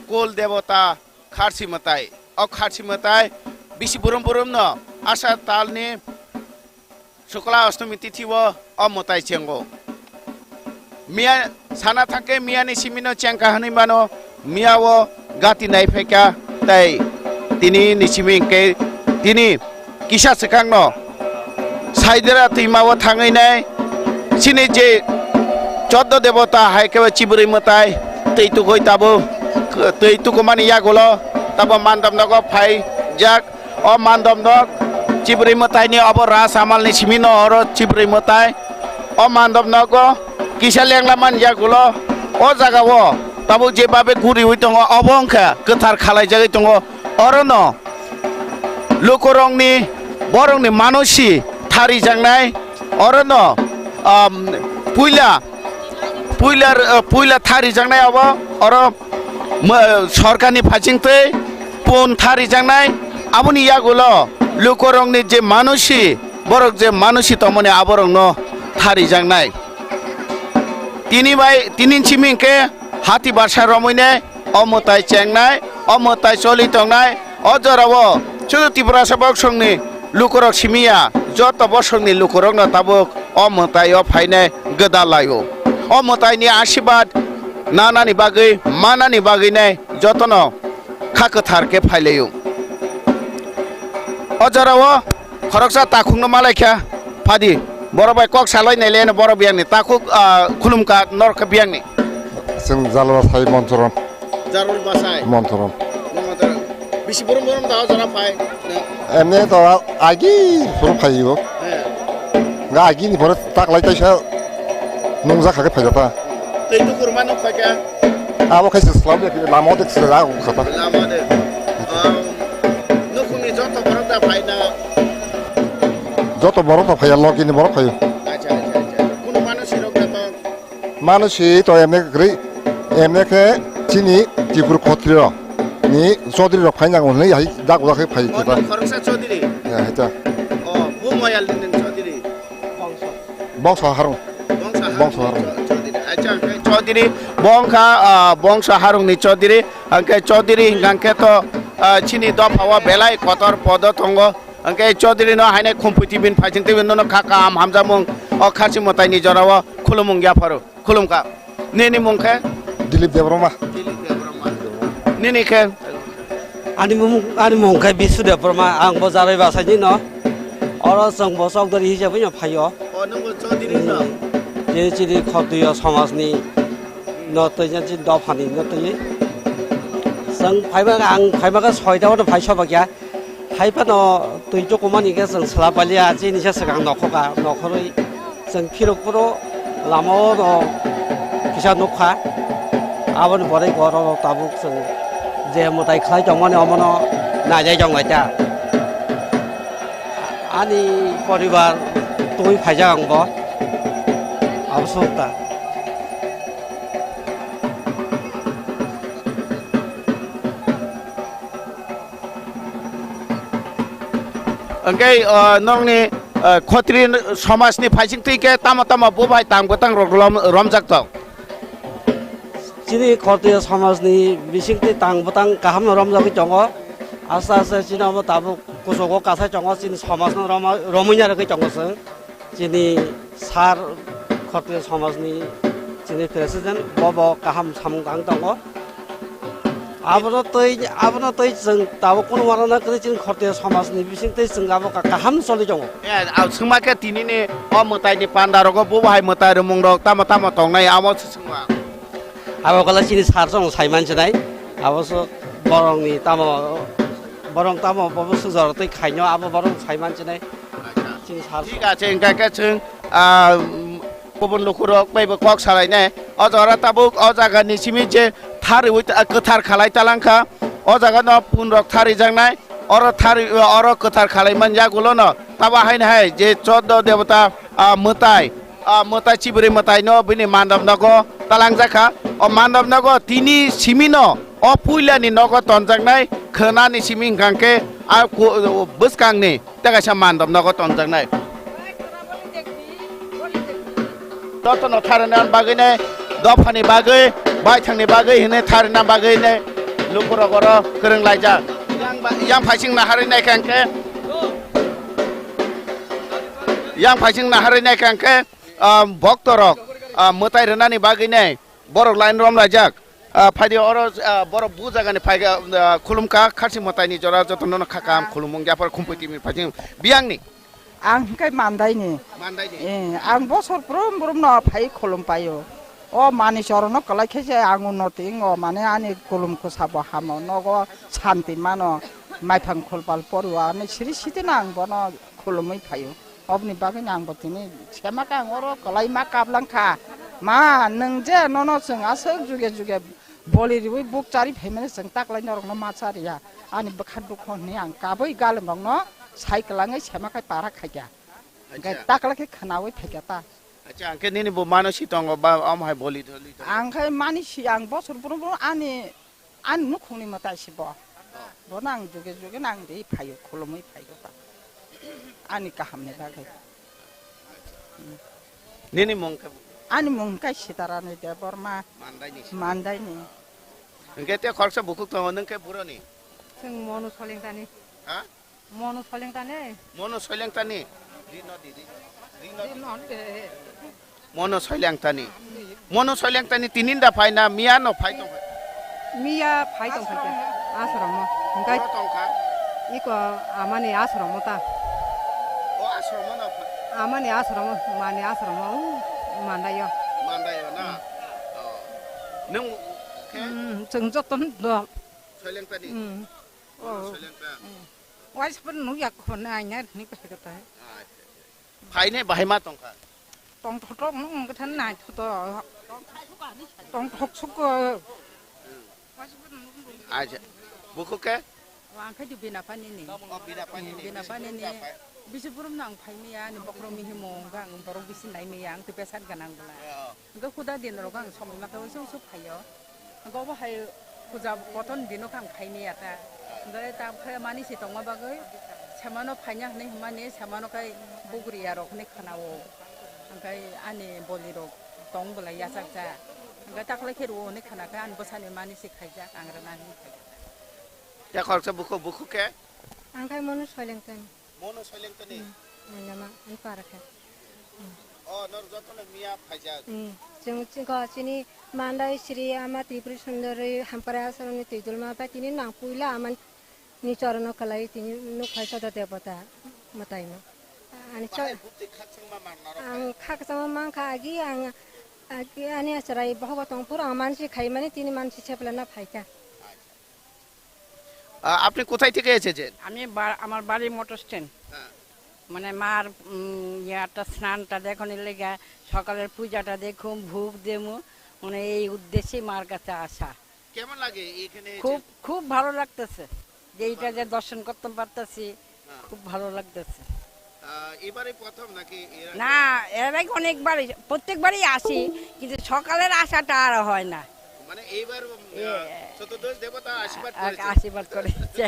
কোল দেবতা খারসি মাতাই অ খারসি মাতাই বিশি বুরুম বুরুম ন আশা তালনি শুক্লা অষ্টমী তিথিব অ মাতাই চেঙ্গো মিয়া সানা থাকে মিয়ানি সিমিনো চেঙ্কা হানি মানো মিয়াও গাতি নাই ফেকা তাই তিনি নিসিমিংকে তিনি কিসা সেকাং ন সাইদেরা তিমাও থাঙै নাই সিনি যে 14 দেবতা হাইকেবা চিবুরি মতাই তৈতুকই তাবো তৈতুক মানে ইয়াগুলো তাবো মানদমনক ফাই যাক অ মানদমনক চিবুরি মতাইনি অব রাস আমালনি সিমিনো অর চিবুরি মতাই অ মানদমনক কিসা লেংলামান ইয়াগুলো অ জাগাও তাবো যেভাবে গুরি হই দङ অবংখা গোথার খালাই জায়গায় দङ অরন লোকরংনি বরংনি মানসি থারি জাংনাই অরন পুইলা থারি জাংনাই অব অর সরকারনি ফাইচিংতে পুন থারি জাংনাই আবনি ইয়াগুলো লোকরংনি যে মানসি বরক যে মানসি তমনে আবরং ন থারি জাংনাই তিনি চিমিংকে হাতি বাসা রমইনে অমতাই চেংনাই অমতাই চলি তংনাই অজরাও শুধু ত্রিপুরা সবক সংনি লুকরক সিমিয়া যত বসংনি লুকরক না তাবক অমতাই অ ফাইনাই গদালায়ো অমতাইনি আশীর্বাদ নানানি বাগৈ মানানি বাগৈ নাই যতন খাকথারকে ফাইলায়ো অজরাও খরকসা তাখুংনো মালাইখা ফাদি বড়বাই কক সালাই নাইলেন বড় বিয়াংনি তাকুক খুলুমকা নরকা বিয়াংনি जों जालवा साइ मन्थरम জারুল বাসায় मन्थरम বেশি বড় বড় দাও জরা পায় एमने तो आगि फुर फाइयो गा आगि नि फुर ताकलाय ताइसा नों जाखागे फाइजाता तैतु कुरमानो फायका आबो खायसे स्लाब दे लामाव देखसे ला खता লামাদে নকুনি যত বড় দা ফাইনা যত বড় তো ফাইয়া লগিনি বড় ফাইयो আচ্ছা আচ্ছা আচ্ছা কোন মানুষের রোগটা তো मानुषी तो एमने के चिनी त्रिपुर खत्रिय नि चौधरी रख फाइनांगौ नै हाय दागु दाखै फाइ केबा খরকসা চৌধুরী हायता ও বুময়াল দিন চৌধুরী बंश हारं बंश हारं চৌধুরী আচ্ছা চৌধুরী বংশ হারুংনি চৌধুরী আঙ্কে চৌধুরী গাঙ্কে তো চিনি দফাওয়া বেলাই কতর পদ তঙ্গ আঙ্কে চৌধুরী ন হাইনে খুমপুতি বিন ফাইচিংতে বিন ন খাকা আম হামজামুং অ খাসি মতাইনি জরাও খুলুমুং ইয়াফারো খুলুমকা নেনি মুংখে दिलीप देवरमा नेनि खे आनि मुंखै बिसुदेव बर्मा आं बजारै बासाइनि न अर जों बसकदरि हिसाबै न फायो अ नंगौ चौधुरी न जे चिरि खत्रिय समाजनि न तैजा जि दफानि न तै जों फाइबागा 6टायाव फाइसबा गया फाइबा न तैजो कमानिके जों सलाबालिया जिनिसा सिगां नखगा नखरै जों फिरकपुरो लामाव न किसा नखा आबन बरै घर ताबुक जों जे मताइ खाइ दंमोन अमन नाजाय दंलायता आनि परिवार तुइ फाइजा आंब आवश्यकता ओंकै नंनि खत्री समाजनि फाइसिंथैके तामा तामा बुबाय तांबोतां रमजाक दं चिनि खत्रिय समाजनि बिसिंथै तांबोतां गाहाम रमजाबै दङ आस्ता आस्ता चिनाबो ताबो कुसुगो कासाय दङ चिनि समाजनो रमैना रकै दङ जों चिनि सार खत्रिय समाजनि चिनि प्रेसिडेन्ट बब गाहाम सामगां दङ आबनो तै जों ताबो कुनु माराना करि चिनि खत्रिय समाजनि बिसिंथै जों गाबो गाहाम चलि दङ सोंमाके तिनिनि अ मताइनि पान्दारगो बुबाय मताइ रमंग तामा तामा दंनाय आमो सोंमा अब कला चिनि सारजों साइ मानसिनाय अबसो बरंनि तामा बरं तामा बबो सुजारतै खाइनो अब बरं साइ मानसिनाय चिनि सार ठीक আছে इंगाके जों गुबुन लुखुरक बैबो कक सालायनाय अजरा ताबुक अजागानि सिमि जे थारि गोथार खालाय तालांखा अजागानो पुनरक थारि जांनाय अर गोथार खालाय मानजागुलो न ताबा हायनाय जे 14 देवता मताय matai ciburi matai no bini mandam nago talang jaka o mandam nago tini simi no o puila ni nago tonjak nai khana ni simi gangke a buskang ni taga sa mandam nago tonjak nai Toto no tharanan bagai ne dofani bagai bai thangni bagai hine tharana bagai ne lupura goro kereng laja yang phasing na hari nai kangke yang phasing na hari nai kangke boktorok mutai renani bagai ne borok lain rom lajak phadi oro borok bu jaga ni phaiga khulumka kharsi mutai ni jora jotono no khakam khulumung japar khumpati mi phasing biang ni आं kai mandai ni ang bosor brum no phai khulum payo o mani chorono kalai khese ang unnoti o mane ani khulum ko sabo hamo nogo shanti mano maithang khulpal porwa ni siri siti nang bono khulumai phayo obni bagai nang botini chema ka ngoro kalai ma kaplang kha ma nang je nono sing asek juge juge boli ri buk chari phaimane sing taklai norok no ma charia ani bakhan dukhon ni ang kabai galem rong no साइकेलाङै सेमाखाय पारा खायगा ताकलाखै खानावै फैगाता अच्छा अंके नेनि बो मानसि तंग बा आमहाय बोली धली आंखाय मानिसि आं बसर बुरु आनि आन नुखुनि मतासिबो बनां जुगे जुगे नां दै फायो खलमै फायगा आनि काहामने बागै नेनि मंका आनि मंका सितारानि दे बर्मा मान्दायनि अंके ते खरसा बुकुक तंग नंके बुरनि जों मनु सलेंतानि हा Mono solengtane. Mono solengtani. Mono solengtani. Mono solengtani tininda paina mia no paito. Mia paito paita. Asramo. Ngai tongka. Iko amani asramo ta. Oh asramo na. Amani asramo, mani asramo. Mandayo. Mandayo na. Oh. Nung ke? Jengjoton do. Solengtani. Oh. Solengtani. Why spend no yak kon ai nya ni ka ka ta phai ne bahai ma tong kha tong thot no ka than nai to tong thok suk ko aja buku ke wa ka di bina pani ni bina pani ni bisi purum nang phai mi ya ni bokro mi himo ga ng borok bisi nai mi yang te pesan ganang bala ga khuda din ro gang som ma ta so so phayo ga ba hai khuja koton dino kang phai ni ata Gaya tam kaya mani si tong mabagoy, samano panya nih mani samano kay bugri yarok nih kanawo, angkay ane bolirok tong bela yasak ja, angkay tak lagi ruo nih kanaka an bosan mani si kaya angrenan nih. Ya kalau saya buku ke? Angkay mono solengtan. Mono solengtan nih. Nama ini parakan. Oh, norjoto nih mia pajak. Jengko sini mandai Sri Amat Tripuri Sundari hampara sarani tidul ma pa tini nang puila aman ni chorono kalai tini nuk khaisa da debata matai no ani cha ang khaksama mang khagi ang agi ani asarai bahwa tongpur aman si khai mane tini man si chepla na phaika আপনি কোথায় থেকে এসেছেন আমি আমার বাড়ি motor stand মানে মার ইয়াটা স্নানটা দেখুন লেগে সকালের পূজাটা দেখুন ভোগ দেবো মানে এই উদ্দেশ্যে মার কাছে আসা কেমন লাগে এখানে খুব খুব ভালো লাগতেছে যে এইটা যে দর্শন করতে পারতেছি খুব ভালো লাগতেছে এবারে প্রথম নাকি না এর আগে অনেকবারই প্রত্যেকবারই আসি কিন্তু সকালের আসাটা আর হয় না মানে এইবার চতুর্দশ দেবতা আশীর্বাদ করেছে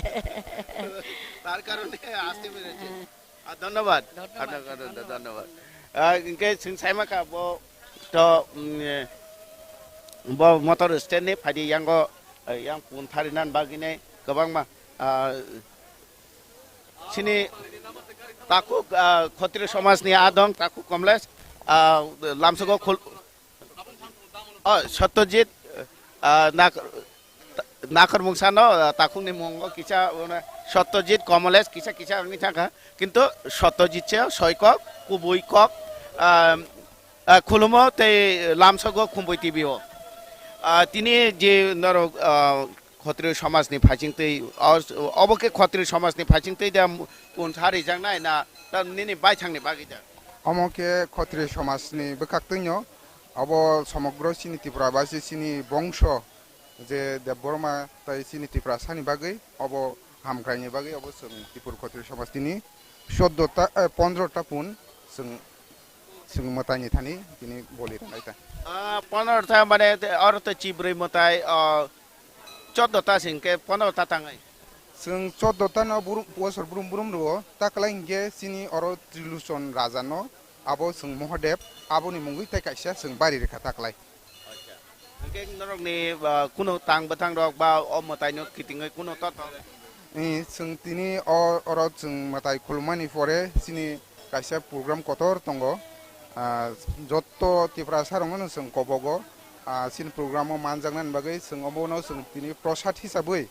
তার কারণে আসতে পেরেছে ধন্যবাদ ধন্যবাদ ইনকে সিংসাইমা কা বো তো বো মোটর স্ট্যান্ড নে ফাইদি यांगो yang pun tharinan bagine gobang ma sini takuk khotri samaj ni adong takuk komles lamsogo khul satyajit nakar mungsano takuk ni mongo kicha satyajit komles kicha kicha ngi thaka কিন্তু সত্যজিৎ সৈকক কুবৈকক খুলুমো তে লামসগ খুম্বই টিভিও তিনি যে নর ক্ষত্রিয় সমাজ নি ফাইচিংতে অবকে ক্ষত্রিয় সমাজ নি ফাইচিংতে দা কোন সারি জাংনাই না তা নিনি বাইছাংনি বাগিদা অমকে ক্ষত্রিয় সমাজ নি বকাকতৈনো অব সমগ্র সিনি ত্রিপুরাবাসী সিনি বংশ যে দেববর্মা তাই সিনি ত্রিপুরা সানি বাগৈ অব হামখাইনি বাগৈ অবশ্য ত্রিপুর ক্ষত্রিয় সমাজ তিনি 14টা 15টা পুন जों जों मोतायनि थानि दिनै बलि रानायता 15টা মানে অরতে চিব্রই মতাই 14টা সিংকে 15টা তাঙ্গাই जों 14ता no बोसोर बुरुम रो ताकलाय इंगे सिनि अरो त्रिलुसन राजानो आबो जों महादेव आबोनि मुंगै थाय कायसा जों बारि रेखा ताकलाय के नरकनि कुनो तां बथां रक बा अ मताइनो किटिङै कुनो तत जों तिनि अरो जों मताइ खुलमानि फरे सिनि कायसा प्रग्राम कतर तंगो जत्तो तिफ्रा सारंगनो जों कबगो सिन प्रग्रामो मानजागनान बागै जों अबोनो जों तिनि प्रसाद हिसाबै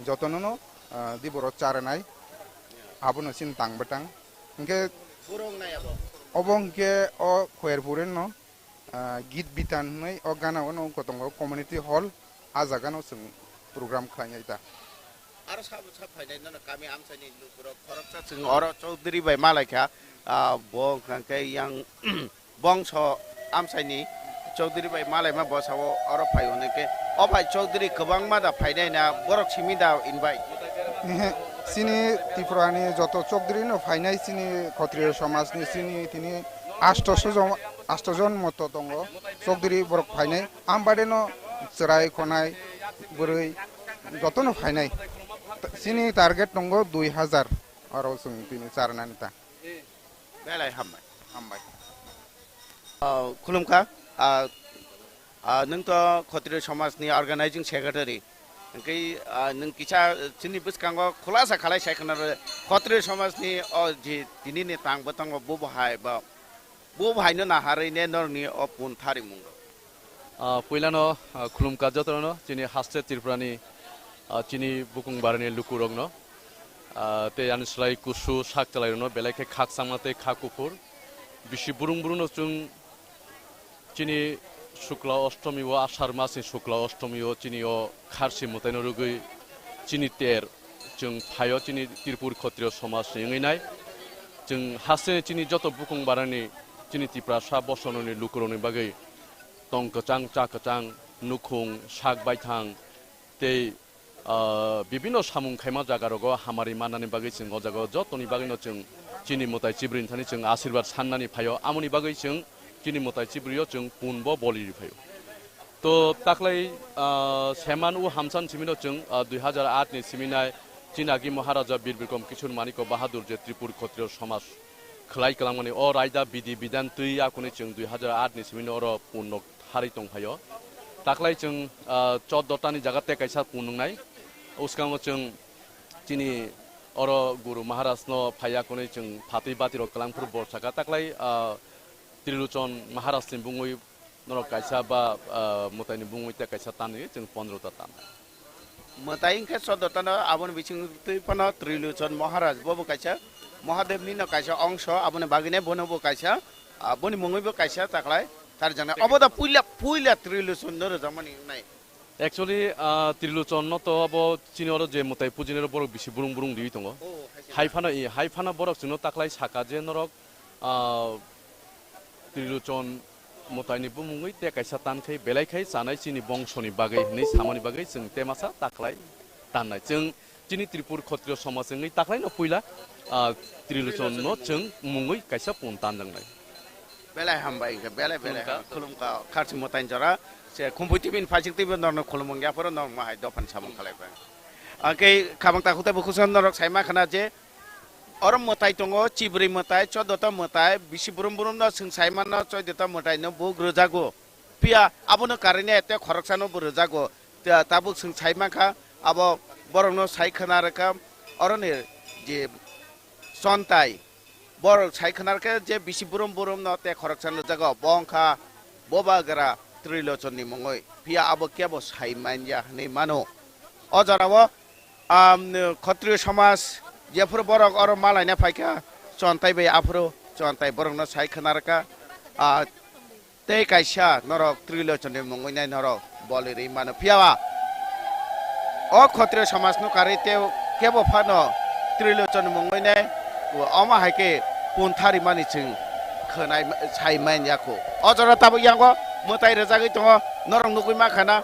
जतननो दिबरो चारनाय आबोनो सिन तांबटां इंके पुरं नाय आबो अबंके अ खयरपुरेन न गीत बितान नै अ गानाव न कतंगो कम्युनिटी हल आजागानो जों प्रग्राम खालायता आरो साब फायनाय न गामि आमसानि लुकुरो खरकसा जों अरो चौधरी बाय मालायखा बं खांके यां बंश आमसानि चौधरी बाय मालाय मा बसावो अरो फायने के अ भाई चौधरी गोबां मादा फायनाय ना बरक सिमिदा इनभाइट सिनि त्रिपुरानि जत चौधरी न फायनाय सिनि क्षत्रिय समाजनि सिनि तिनि 800 जन मत दङ चौधरी बरक फायनाय आमबादे न चराय खनाय बोरै जतनो फायनाय सिनि टारगेट दङ 2000 आरो जों तिनि चारनानिता बेलाय हामबाय खुलुमखा नोंथ' क्षत्रिय समाजनि अर्गानाइजिं सेक्रेटारि ओंखाय नों किसा जोंनि बुसखांगो खुलासा खालाय सायखनार क्षत्रिय समाजनि जि दिनैनि तां बथांग बो भाइनो नाहारैने नरनि अपुन थारिमुंग पहिलानो खुलुमका जतरनो चिनि हास्ते त्रिपुरानि चिनि बुकुं बारनि लुकुरगनो ते आनस्लाय कुसु साक चलायनो बेलायखे खाक सामाते खाकुफुर बिसि बुरुं जों चिनि शुक्ला अष्टमी व आषाढ़ मासनि शुक्ला अष्टमी व चिनि खारसि मुतायनो रुगै चिनि तेर जों फायो चिनि त्रिपुर क्षत्रिय समाज यंगैनाय जों हास्ते चिनि जत बुकुं बारनि चिनि त्रिपुरा सा बसननि लुकुरनि बागै तं कचां चा कचां नुखुं साक बायथां ते विभिन्न सामुं खायमा जागारगो हामारि मानानि बागै जों अजागो जतनि बागैनो जों चिनि मुताय चिब्रिनि थानि जों आशीर्वाद साननानि फायो आमुनि बागै जों चिनि मुताय चिब्रियो जों पुनबो बलि फायो तो ताकलाय सेमान उ हामसान सिमिनो जों 2008 नि सिमिनाय चिनागि महाराजा बीर बिक्रम किशोर मानिक बाहादुर जे त्रिपुर क्षत्रिय समाज खलाय कलामनि अ रायदा बिधि बिधान तै आकुनि जों 2008 नि सिमिनो अर पुन हारि दंफायो ताकलाय जों 14 तानि जागा ते कायसा पुननाय उसकांगो जों चिनि अर गुरु महाराज न फायाकुनि जों फातै बातिरो कलांपुर बरसाका ताकलाय त्रिलोचन महाराजनि बुङै नर कायसा बा मुतायनि बुङै ते कायसा तानि जों 15 ता तान मताइन के 14 ता आबन बिचिं तै पन त्रिलोचन महाराज बबो कायसा महादेवनि न कायसा अंश आबन बागिने बनबो कायसा आबनि मुङैबो कायसा ताकलाय तार जाना अबदा पुइला त्रिलोचन नर जमानि नाय एक्चुअली त्रिलोचन न तो अब चिनर जे मुताय पुजिनेर बरक बिसि बुरुं दिइ दङ हाइफाना बरक जों ताकलाय साका जे नरक त्रिलोचन मुतायनि बुमुङै ते कायसा तानखै बेलायखै जानाय चिनि बंशनि बागै नै सामनि बागै जों तेमासा ताकलाय ताननाय जों चिनि त्रिपुर क्षत्रिय समाजनि ताकलाय न पुइला त्रिलोचन न जों मुङै कायसा पुन तानजंनाय बेलाय हामबाय बेलाय खुलुमका खारसि मुतायन जरा से कम्पिटिटिभ फासिंतिबो नरन खुलुमंगियाफोर नर माहाय दफान सामं खालायबाय आके खाबां ताखुता बुखुसन नरक साइमा खाना जे अरम मताय दङो चिब्रै मताय 14ता मताय बिसि बुरुम न जों साइमा न 14ता मताय न बुक रोजागो पिया आबनो कारेने एते खरकसानो बुरोजागो ताबुक जों साइमा खा अब बरनो साइखना रका अरने जे सन्ताय बर साइखनारके जे बिसि बुरुम न ते खरकसानो जागो बंखा बोबागरा त्रिलोचननि मुङै पिया अब केबो साइमानया नै मानो अजरावो क्षत्रिय समाज जेफोर बरक अर मालायना फायका चन्ताय बे आफरो चन्ताय बरकनो साइखनारका ते कायसा नरक त्रिलोचननि मुङै नरक बलिरि मानो पियावा अ क्षत्रिय समाजनो कारिते केबो फानो त्रिलोचन मुङै अमा हायके पुनथारि मानि जों खोनाय साइमानयाखौ अजरा ताबो यांगो मताय रोजागै दङ नरं नुगै माखाना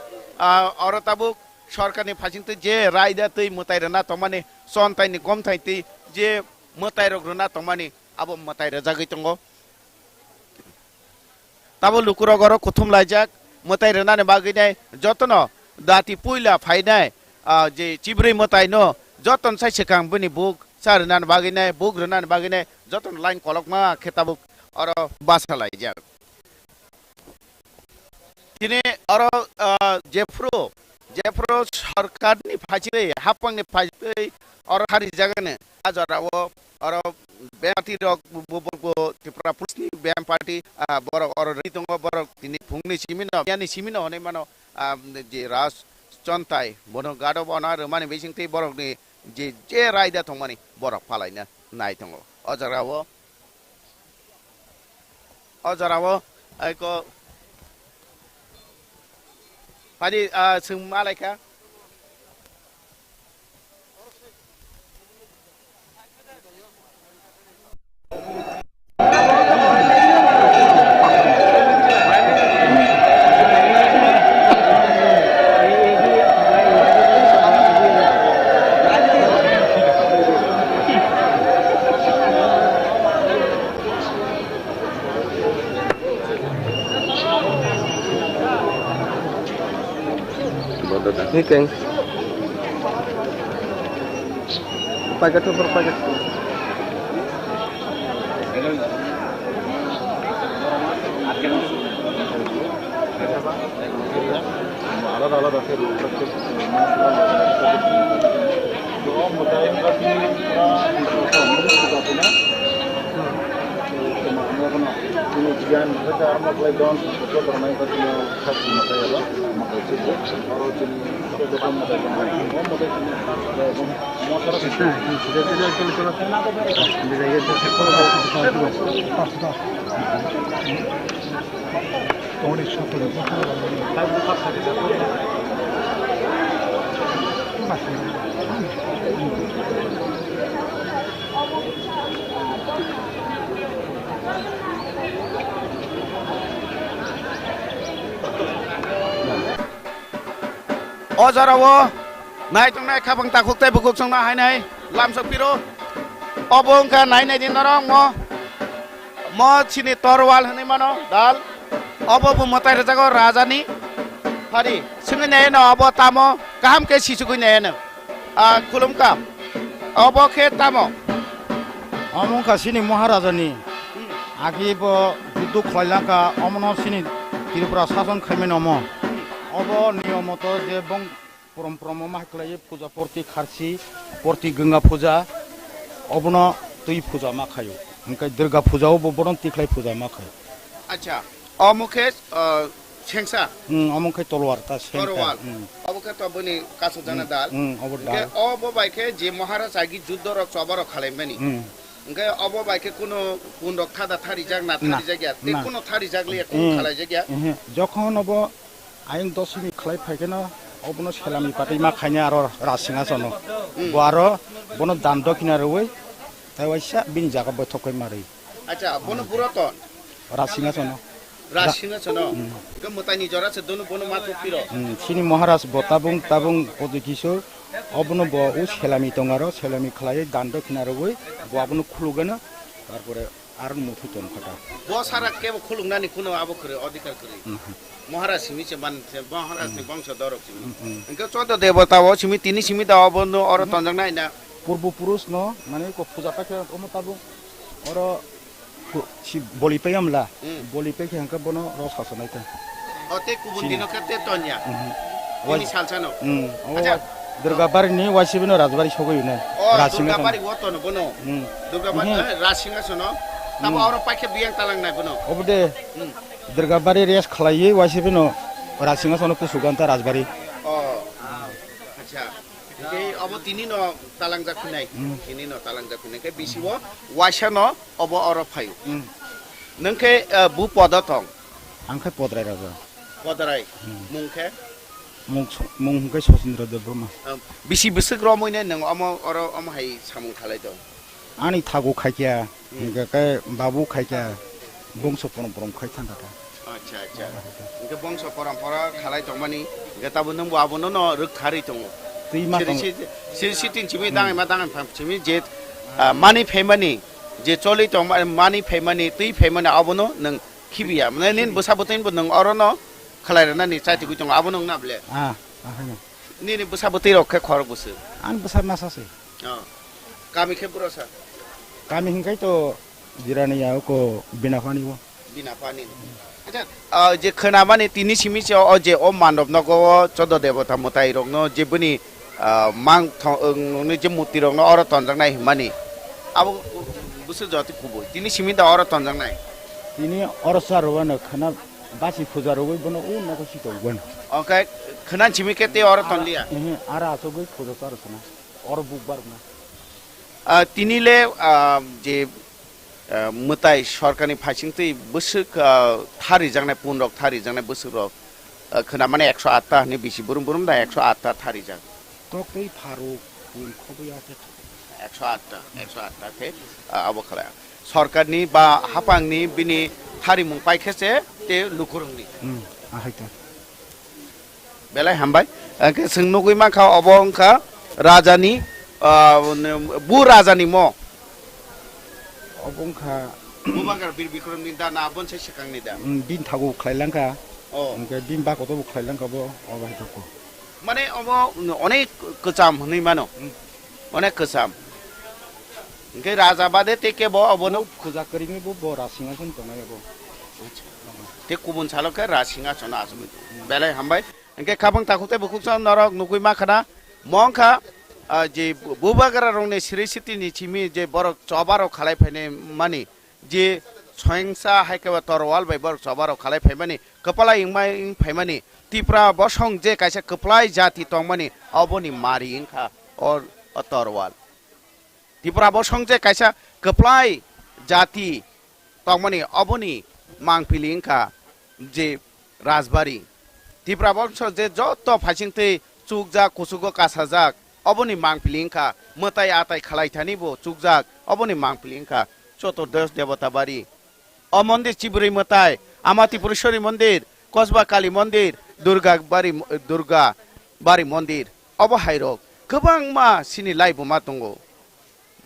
अर ताबो सरकारनि फासिंतै जे रायदा तै मताय रना तमाने सन्तायनि गमथाय तै जे मताय रग्रना तमाने अब मताय रोजागै दङ tabo lukurogoro kutum lajak motai renane baginai jotono dati puila fainai je chibri motai no joton sai sekang buni buk sa renane baginai buk renane baginai joton line kolokma khetabuk oro basa lajak tini oro jefro sarkar ni phajire hapang ni phajire oro hari jagane ajarawo oro Party rok Tripura Police ni BM party borok oro ritongo borok tini phungni simino yani simino hone mano je ras chontai bono gado bona remani besingti borok ni je raida thongmani borok palaina nai tongo ojarawo aiko padi sung malaika Ini keng. Pakai tu berpakai. Kemudian kita amat lagi down untuk bermain pada khas mata ya, mata itu baru jadi kita dapat mata yang motor kita sudah tidak kalau bisa ya Ojarawo nai tongnai khapang takuk tai bukuk songna hai nai lam sopiro obong ka nai nai din norong mo chini torwal hani mano dal obo bu motai rajago rajani hari singi nai no obo tamo kaham ke sisukui nai no kulum kam obo ke tamo among ka sini maharajani agi bo judu khlailaka omno sini Tripura শাসন খাইমেন omo obo niyomoto je bong परम्परा माहक्लाय पूजा परती खारसी परती गंगा पूजा अबनो तै पूजा मा खायो हमका दुर्गा पूजाओ बरन तिखलाय पूजा मा खायो अच्छा अमुखे सेंसा अमुखे तलवार ता सेंसा तलवार अबुके तो बनि कासो जाना दाल के अबो बाइके जे महाराज आगि युद्ध रक सबर खालायमानि ओंके अबो बाइके कुनो कुन रक थादा थारि जाग ना थारि जागिया ते कुनो थारि जागलिया कुन खालाय जागिया जखन अबो आइन दशमी खालाय फायकेना अबनो सेलामी पाटै मा खायने आरो रासिङा जनो बारो बनो दान्द किनारवै ताइवाइसा बिनि जागा बथकै मारै अच्छा बनो पुरतो रासिङा जनो के मतानि जरा से दोनो बनो माथु पिरो सिनि महाराज बताबुं ताबुं पदकिसो अबनो ब उ सेलामी दंगारो सेलामी खालाय दान्द किनारवै ब अबनो खुलुगनो तारपरे आरो मुथु तन फाटा ब सारा के खुलुंनानि कुनो आबो करे अधिकार करे महाराज सिमी से मान महाराज नि वंश दरक सिमी इनके 14 देवता हो सिमी तिनी सिमी दा अबनो और तंजंग नाइना पूर्व पुरुष न माने को पूजा पाके अमताबु और बलिपेयमला बलिपे के हंका बनो रस हसनाइते अते कुबुन दिनो कते तन्या तिनी सालसानो अच्छा दुर्गा बारी नि वासिबनो राजबारी सगैनो रासिङा दुर्गा बारी वतनो बनो दुर्गा बारी रासिङा सनो तब और पाके बियां तालांग नाय बनो अबदे दुर्गा बारी रेस खलायै वासिबनो रासिङा सनो कुसुगान्ता राजबारी अच्छा के अब तिनी न तालांग जाखुनाय तिनी न तालांग जाखुनाय के बिसिबो वासानो अब और फायु नंखे बु पद थं आंखे पदराय राजा पदराय मुंखे मुंखे सचिन्द्र देवमा बिसि बिसक रमैने नंग अम और अम हाय सामु खालाय दं आनी थागु खायकिया के बाबु खायकिया बंश परम्परा खायथांदा अच्छा अच्छा इनके वंश परम्परा खालाय दंमानि गेताबो नंग बाबुनो न रखारि दं तैमा सिटिन चिमि दाङै मा दाङै चिमि जे मानि फेमानि जे चलि दं मानि फेमानि तै फेमानि अबनो नों खिबिया माने निन बसाबोतैन बो नों अरनो खलायना नि चाति गुतों आबो नों नाबले आहानो निन बसाबोतै रखे खर बसु आन बसाब नासासे गामि खे बुरसा गामि हिंकाय तो जिरानि याव को बिनाफानि वो बिनाफानि अच्छा जे खोनामाने तिनि सिमिसे अ जे अ मानव नगो चोद देवता मताइ रंनो जेबुनि mang ni je muti rong no ora tonjang nai mani abo busu jati kubo tini simi da ora tonjang nai tini ora sarwa na khana basi phuja ro goi bono u na ko sito gon okay khana simi ke te ora ton liya ara so goi phuja sar sana ora bukbar na tini le je mutai সরকারি ফাইসিং তৈ বুসু थारि jangnai punrok थारि jangnai busu rok khana mane 108 ta ni bisi burum burum da 108 ta थारि jang Tokei Faru pun khobuya te 108 ta ke abo khala sarkarni ba hapangni bini thari mung pai khese te lukurungni ahaita belai hambai ke sungnugui ma kha obongkha rajani bu rajani mo obongkha bubagar bir bikrumni da na bon se sikangni da bin thagu khlailangka ke bin ba ko to khlailangka bo obaito ko মানে অনেক কচাম হনি মানো অনেক কচাম কে রাজা বাদে তে কে ব অবনো খুজা করিমি ব রাসিঙা কোন তনাই ব তে কুবুন ছালকে রাসিঙা চনা আসমি বেলাই হামবাই কে খাবং তাকুতে বকুক নরক নুকুই মাখানা মংখা যে বুবাগারা রংনে সিরিসিতি নি চিমি যে বড় চবারো খালাই ফাইনে মানি যে ছয়ংসা হাইকেবা তরওয়াল বাই বড় চবারো খালাই ফাইমানি কপালা ইংমাই ফাইমানি Tipra bosong je kaisa keplai jati tongmani aboni mari ingkha or torwal Tipra bosong je kaisa keplai jati tongmani aboni mangpili ingkha je rajbari Tipra bosong je joto phasingte chukja kusugo kasajak aboni mangpili ingkha motai atai khalai thani bo chukjak aboni mangpili ingkha choto dos devata bari o mondir chiburi motai amati purishori mondir Kasba Kali মন্দির দুর্গা বাড়ি মন্দির অবহাইরক গোবাং मा सिनि लाइबमा दंगो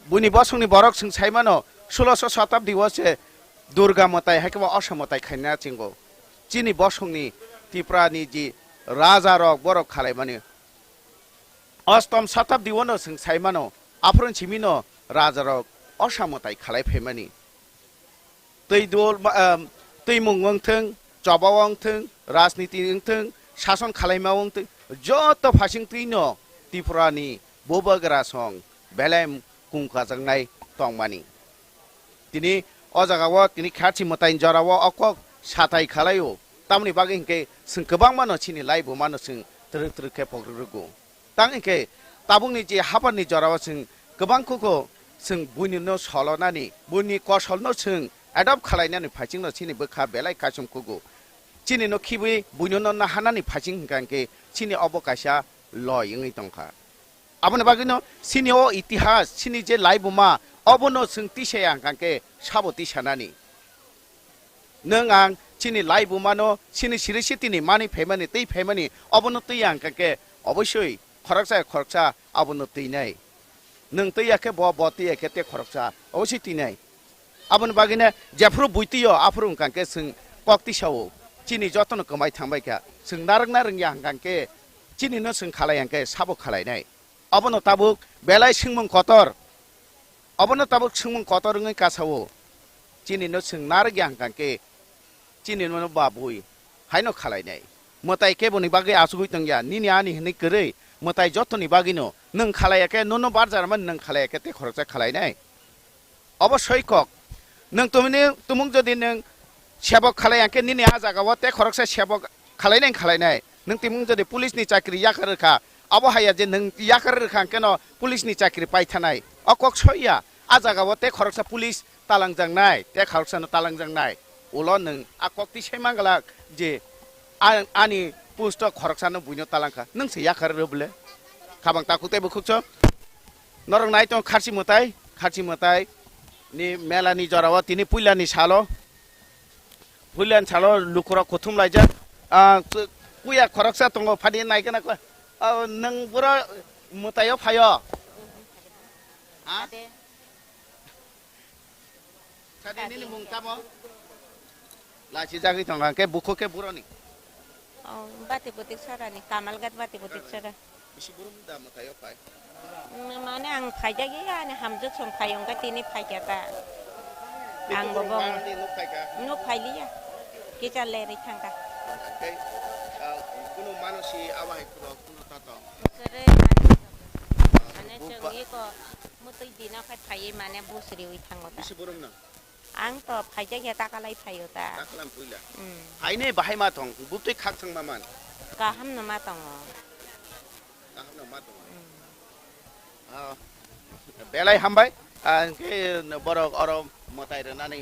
बुनि बसंनि बरक सिं साइमानो 16 शताब्दी वसे दुर्गा मताय हाइकबा असमताय खाइना चिंगो चिनि बसंनि तिप्रानि जि राजा रक बरक खालाय माने अष्टम शताब्दी वनो सिं साइमानो आफ्रन छिमिनो राजा रक असमताय खालाय फेमानि तै मुंगथों जबावंथों राजनीतिथों शासन खालायमावंथों जत फासिंथैनो त्रिपुरानि बोबगरा सं बेलेम कुंखाजंनाय तंमानि तिनि अजागाव तिनि खाथि मताइन जराव अकक साथाय खालायो तामनि बागै हिंके जों गोबां मानो सिनि लाइबो मानो जों थ्रु थ्रु खेपग्रुगु तां हिंके ताबुंनि जे हाबानि जराव जों गोबांखौ जों बुनिनो सलनानि बुनि कसलनो जों एडप्ट खालायनानै फाइसिंनो सिनि बोखा बेलाय कासुमखुगु चिनि नो खिबि बुनिनो ना हानानि फाइसिं हिंकांके चिनि अबकाशा लयङै दंखा आबनो बागिनो सिनि ओ इतिहास सिनि जे लाइबुमा अबनो जों तिसेया हिंकांके साबति सानानि नों आं चिनि लाइबुमानो सिनि सिरिसितिनि मानि फेमानि तै फेमानि अबनो तै हिंकांके अबश्य खरकसा अबनो तैनाय नों तैयाके ब तैयाके ते खरकसा अबश्य तैनाय आबन बागिना जेफ्रु बुइतियो आफ्रु हिंकांके जों कक्तिसावो चिनि जतन कमाय थांबाय क्या जों नारंग हांकांके चिनि नो जों खालायंके साबो खालायनाय अबनो ताबुक बेलाय सिंमं कतर अबनो ताबुक सिंमं कतरङै कासावो चिनि नो जों नारंग हांकांके चिनि नो बाबुय हायनो खालायनाय मताय केबोनि बागै आसुगै तंया निनि आनि हनै गरै मताय जतनि बागिनो नों खालायके नो बारजारमन नों खालायके ते खरचा खालायनाय अबश्य कक नों तुमुं जदि नों सेबक खालायके निनि आजागाव ते खरकसा सेबक खालायनाय नों तिमुं जदि पुलिसनि चाकरि याखारखा अबहाया जे नों याखारखा केन पुलिसनि चाकरि पाइथानाय अकक सया आजागाव ते खरकसा पुलिस तालांजांनाय ते खरकसानो तालांजांनाय उल नों अकक ति सेमांगला जे आनि पुस्ट खरकसानो बुइनो तालांखा नों से याखारबले खाबां ताकुते बुखुच नरं नाय तो खारसि मताय नि मेलानि जराव तिनि पुइलानि सालो लुकुरा खुथुम लाइजा कुया खरकसा तंग फादि नायगोन नों बुरा मुतायाव फायो सादिनि मुंतामो लाची जागी तंगा के बुखो के बुरoni बाते पुतिक सारानि कामालगात बाते पुतिक सारा बिसि बुरुम दा मतायो पाय माने आं फायदा गैया आने हामजो सम फायंगा तिनि फायजाता आं बबं नु फायलिया किचा लेरि थांगा कुनु मानुसि आवाय कुनु तातो सरे माने जोंनि को मुतै दिना फाय माने बुसरि उइ थांगोता बिसि बुरुम ना आं तो फायजा गैया ताकालाय फायोता ताकालाम फुइला फायने बाहाय मा थं बुतै खाक थं मामान गाहाम न मा दङ गाहाम न मा दङ बेलाय हामबाय के बर अर मताय रनानै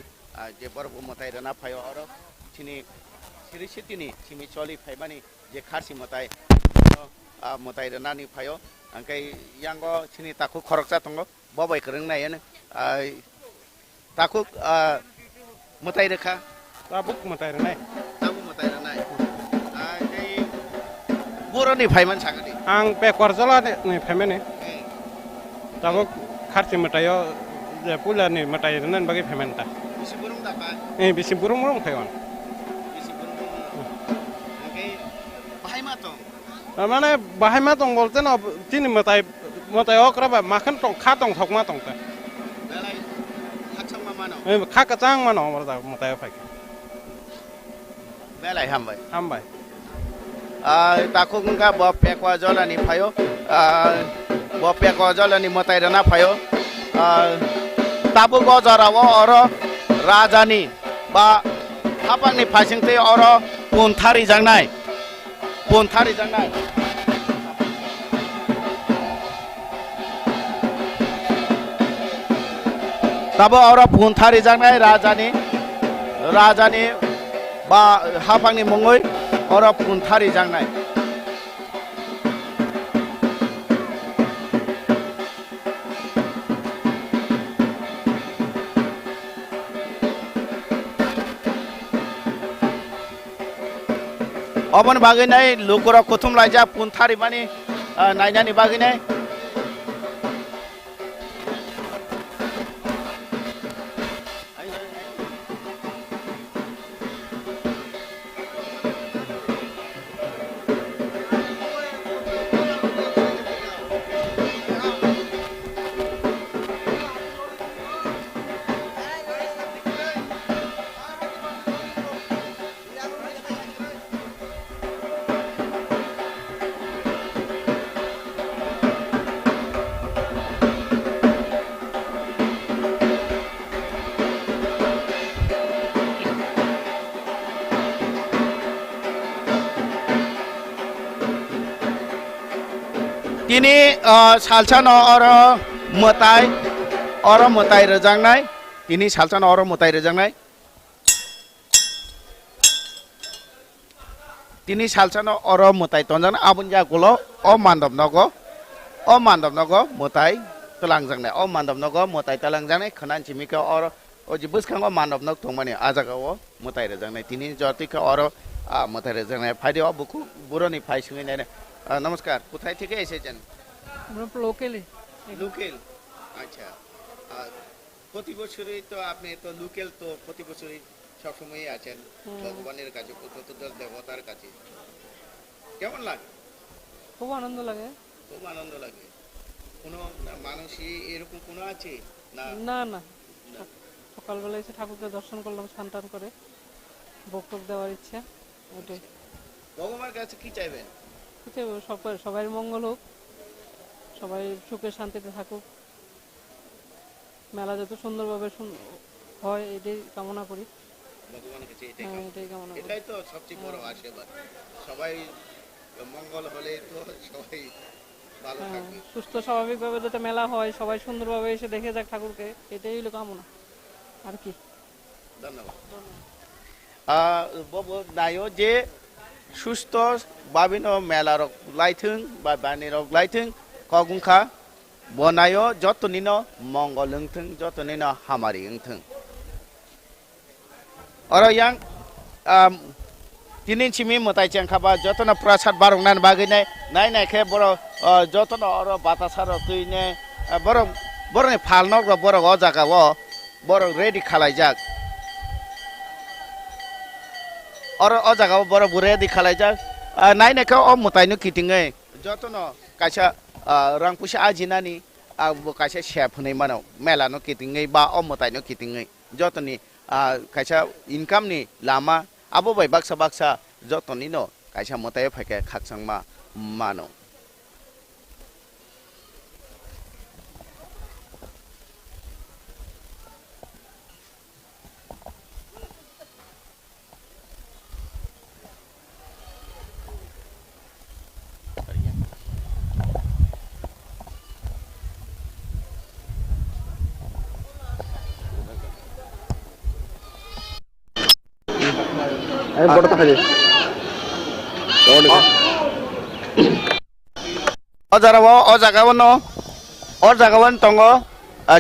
जे बर मताय रना फायो अर थिनि सिरि सितिनि थिमि चलि फायमानि जे खारसि मताय मताय रनानि फायो अंकै यांगो थिनि ताकु खरकसा दङ बबाय खरोंनायन ताकु मताय रेखा ताबुक मताय रनाय अंकै बरनि फायमान सागनि आं पेकरजला नि फायमाने ताबुक खारसि मतायो जे पुलानि मताय रनान बागै फायमानता बिसि बुरुम दाबा बिसि बुरुम फायवन माने बाहाय मा दं बोलते ना तिनि मताय अक्राबा माखन दं खा दं थक मा दं ता बेलाय खाचं मा मानो खा कचां मा न मरदा मताय फाय बेलाय हामबाय ताको गंगा ब पेकवा जलानि फायो ब पेकवा जलानि मताय रना फायो ताबु गजराव अर राजानि बा हापानि फासिंते अर पन्थारि जांनाय ताबो अर पन्थारि जांनाय राजानि बा हापांनि मुङै अर पन्थारि जांनाय अबन बागैनाय लुकुरा कुथुम लाइजा पुनथारि मानि नायनानि बागैनाय तिनी सालसान अर मताय रोजांनाय तिनी सालसान अर मताय रोजांनाय तिनी सालसान अर मताय तंजान आबुन जागुलो अ मानदब नगो मताय तलांजांनाय अ मानदब नगो मताय तलांजांनाय खनान चिमिका अर ओजि बुसखांगो मानदब नग थंमाने आजागाव मताय रोजांनाय तिनी जतिका अर मताय रोजांनाय फायदे अ बुकु बुरनि फायसिङैनाय नमस्कार কোথায় থেকে এসেছেন আমরা লোকালি আচ্ছা প্রতি বছরই তো আপনি তো লোকাল তো প্রতি বছরই সব সময়ই আছেন ভগবানের কাছে প্রত্যেক দেবতার কাছে কেমন লাগে খুব আনন্দ লাগে কোনো মানুষই এরকম কোনো আছে না না সকালবেলা এসে ঠাকুরকে দর্শন করলাম স্নান টান করে ভোগ টোক দেওয়ার ইচ্ছা ওটাই ভগবানের কাছে কি চাইবেন সবাই মঙ্গল হোক সবাই সুখে শান্তিতে থাকুক মেলা যত সুন্দরভাবে হয় এটাই কামনা করি ভগবানের কাছে এটাই তো সবচেয়ে বড় আশীর্বাদ সবাই মঙ্গল হলে তো সবাই ভালো থাকবে সুস্থ স্বাভাবিকভাবে যাতে মেলা হয় সবাই সুন্দরভাবে এসে দেখে যাক ঠাকুরকে এটাই হলো কামনা আর কি ধন্যবাদ বব নাইও যে সুস্থ বাবিনো মেলা রক লাইথুং বা বানি রক লাইথুং কগুংখা বনাयो যতনিনো মঙ্গল লংথুং যতনিনো হামারি লংথুং अर yang tinin chimi mutai chengkhaba jotona prasad barongnan bagine nai nai khe boro jotona oro batasar tuine boro ni phalnok ro boro o jaga o boro ready khalaijak o jaga boro bure di khalai jak nai na ka o mutai no kitingai jotono kaisa rang pusi ajinani kaisa chef hunai mano mela no kitingai ba o mutai no kitingai jotoni kaisa income ni lama abo bai baksa jotoni no kaisa mutai phake khaksang ma mano o jagawan tongo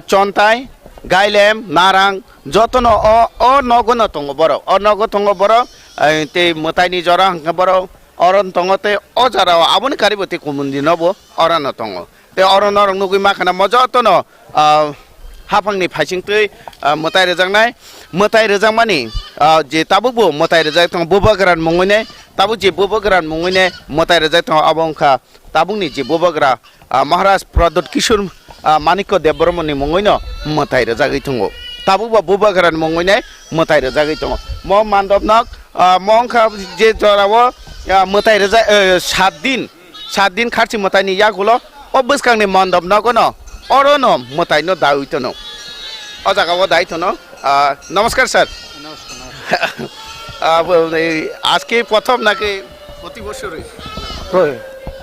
chontai gailem narang jotono o nogono tongo boro o nogo tongo boro te mutai ni jora hangka boro oron tongo te o jarawa aboni kariboti kumundi nobo orano tongo te oron orong nugui makana mojotono hapangni phaisingtui mutai rejangnai je tabubu mutai rejak tong bubagran mungune tabu je bubagran mungune mutai rejak tong abongkha tabungni je bubagra Maharaj Pradot Kishore Manikko Debormoni mungoino mutai rejagui tongo tabuba bubagran mungune mutai rejagui tongo mo mandopnak mongkha je jorawo mutai rejak 7 din kharchi mutai ni yagulo o bwskangni mandopnak no orono mutai no daitono o jagao daitono নমস্কার sir আজকে প্রথম নাকি প্রতি বছরই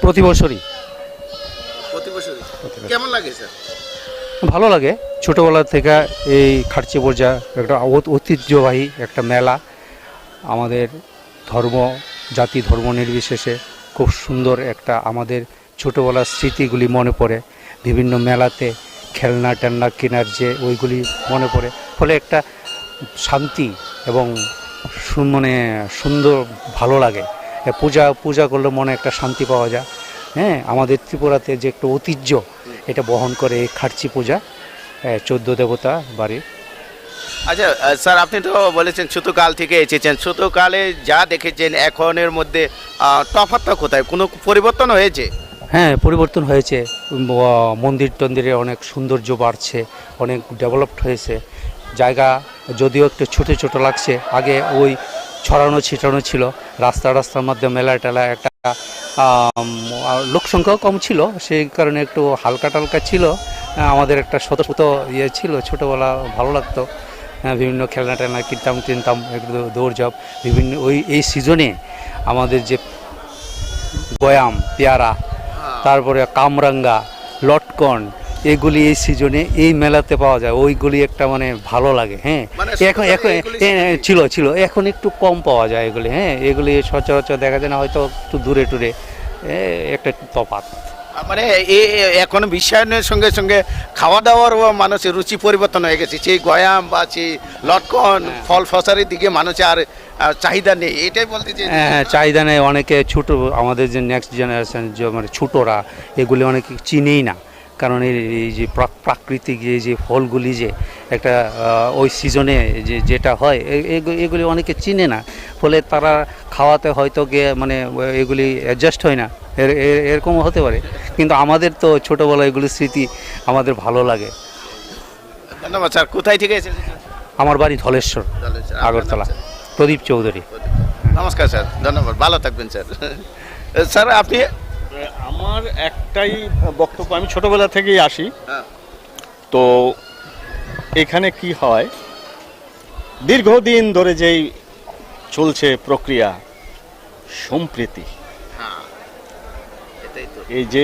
প্রতি বছরই কেমন লাগে স্যার ভালো লাগে ছোটবেলা থেকে এই খার্চি বোঝা একটা ঐতিহ্যবাহী একটা মেলা আমাদের ধর্ম জাতি ধর্ম নির্বিশেষে খুব সুন্দর একটা আমাদের ছোটবেলার স্মৃতিগুলি মনে পড়ে বিভিন্ন মেলাতে খেলনা টেলনা কেনার যে ওইগুলি মনে পড়ে ফলে একটা শান্তি এবং মানে সুন্দর ভালো লাগে পূজা করলে মনে একটা শান্তি পাওয়া যায় হ্যাঁ আমাদের ত্রিপুরাতে যে একটা ঐতিহ্য এটা বহন করে এই খার্চি পূজা 14 দেবতা বাড়ি আচ্ছা স্যার আপনি তো বলেছেন ছোটকাল থেকে এসেছেন ছোটকালে যা দেখেছেন এখনের মধ্যে তফাৎটা কোথায় কোনো পরিবর্তন হয়েছে হ্যাঁ পরিবর্তন হয়েছে মন্দির টন্দিরে অনেক সৌন্দর্য বাড়ছে অনেক ডেভেলপড হয়েছে জায়গা যদিও একটু ছোট লাগছে আগে ওই ছড়ানো ছিটানো ছিল রাস্তার মধ্যে মেলা টেলা একটা লোক সংখ্যাও কম ছিল সেই কারণে একটু হালকা টালকা ছিল আমাদের একটা শত ইয়ে ছিল ছোটোবেলা ভালো লাগতো বিভিন্ন খেলনা টেলনা কিনতাম একটু দৌড়ঝাঁপ বিভিন্ন এই সিজনে আমাদের যে গয়াম পেয়ারা তারপরে কামরাঙ্গা লটকন এগুলি এই সিজনে এই মেলাতে পাওয়া যায় ওইগুলি একটা মানে ভালো লাগে হ্যাঁ এখন ছিল এখন একটু কম পাওয়া যায় এগুলি হ্যাঁ এগুলি সচরাচর দেখা যায় না হয়তো একটু দূরে টুরে একটা তফাৎ মানে এখন বিশ্বায়নের সঙ্গে সঙ্গে খাওয়া দাওয়ার মানুষের রুচি পরিবর্তন হয়ে গেছে সেই গয়াম বা সেই লটকন ফল ফসারির দিকে মানুষের আর চাহিদা নেই এটাই বলতে চাই হ্যাঁ চাহিদা নেই অনেকে ছোট আমাদের যে নেক্সট জেনারেশন যে মানে ছোটরা এগুলি অনেকে চিনেই না কারণ এই যে প্রাকৃতিক যে ফলগুলি যে একটা ওই সিজনে যেটা হয় এগুলি অনেকে চিনে না ফলে তারা খাওয়াতে হয়তো গিয়ে মানে এগুলি অ্যাডজাস্ট হয় না এরকমও হতে পারে কিন্তু আমাদের তো ছোটোবেলা এগুলি স্মৃতি আমাদের ভালো লাগে ধন্যবাদ স্যার কোথায় থেকে এসেছেন আমার বাড়ি ধলেশ্বর আগরতলা প্রদীপ চৌধুরী নমস্কার স্যার ধন্যবাদ ভালো থাকবেন স্যার স্যার আপনি আমার একটাই বক্তব্য আমি ছোটবেলা থেকেই আসি তো এখানে কি হয় দীর্ঘদিন ধরে যেই চলছে প্রক্রিয়া সম্প্রীতি এই যে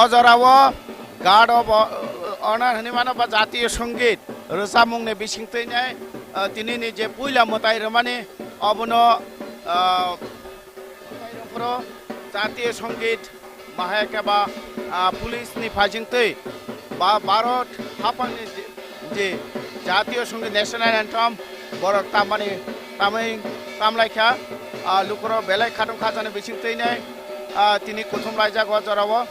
অজরাও গার্ড অফ অনার হনিমানো বা জাতীয় সঙ্গীত রসামুংনে বিসিংতৈনায় তিনি যে পুইলা মতাই রমানে অবন জাতীয় সঙ্গীত বাহায়কে বা পুলিশনি ফাইজিংতৈ বা ভারত হাপাংনি যে জাতীয় সঙ্গীত ন্যাশনাল অ্যান্থম বরক তামানি তামলাইখা লুকুর বেলাই খাটং খাজানে বিসিংতৈনায় তিনি কুথুম রাইজাক অজরাও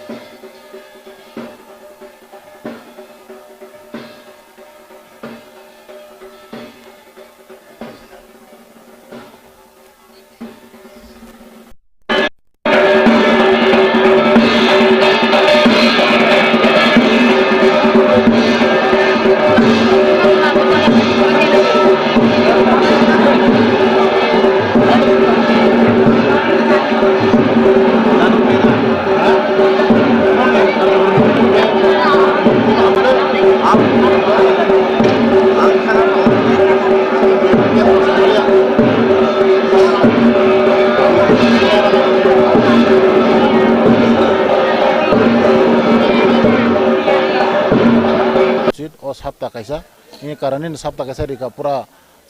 সাপ্তাহ কাইসা এই কারণে সাপ্তাহ কাইসা রিকা পুরা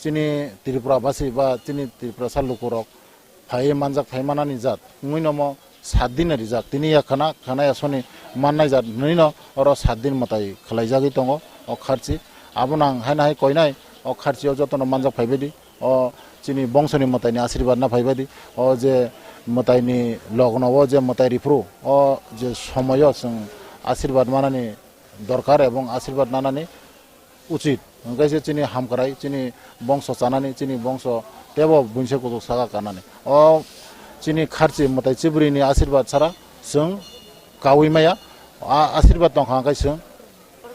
চিনি ত্রিপুরাবাসী বা চিনি ত্রিপুরা সালুকুরক ফাই মানজাক ফাই মানানি জাত মুই নম 7 দিন রিজাক তিনি খানা খানা আসনি মাননাই জাত নই ন অর 7 দিন মতাই খলাইজাগি দङ অ খারচি আবনাং হাইনাই কইনাই অ খারচিও যতন মানজাক ফাইবেদি অ চিনি বংশনি মতাইনি আশীর্বাদ না ফাইবেদি অ যে মতাইনি লগ্ন ও যে মতাই রিফ্রু অ যে সময় जों আশীর্বাদ মানানি দরকার এবং আশীর্বাদ নানানি উচিত ওंखायसो চিনি হামকরাই চিনি বংশ চানানি চিনি বংশ তেব বুনसे কুদु सागा कानानि अ चिनि खारचि मताय चिब्रिनि आशीर्वाद सारा जों कावैमाया आशीर्वाद दंखांखाय जों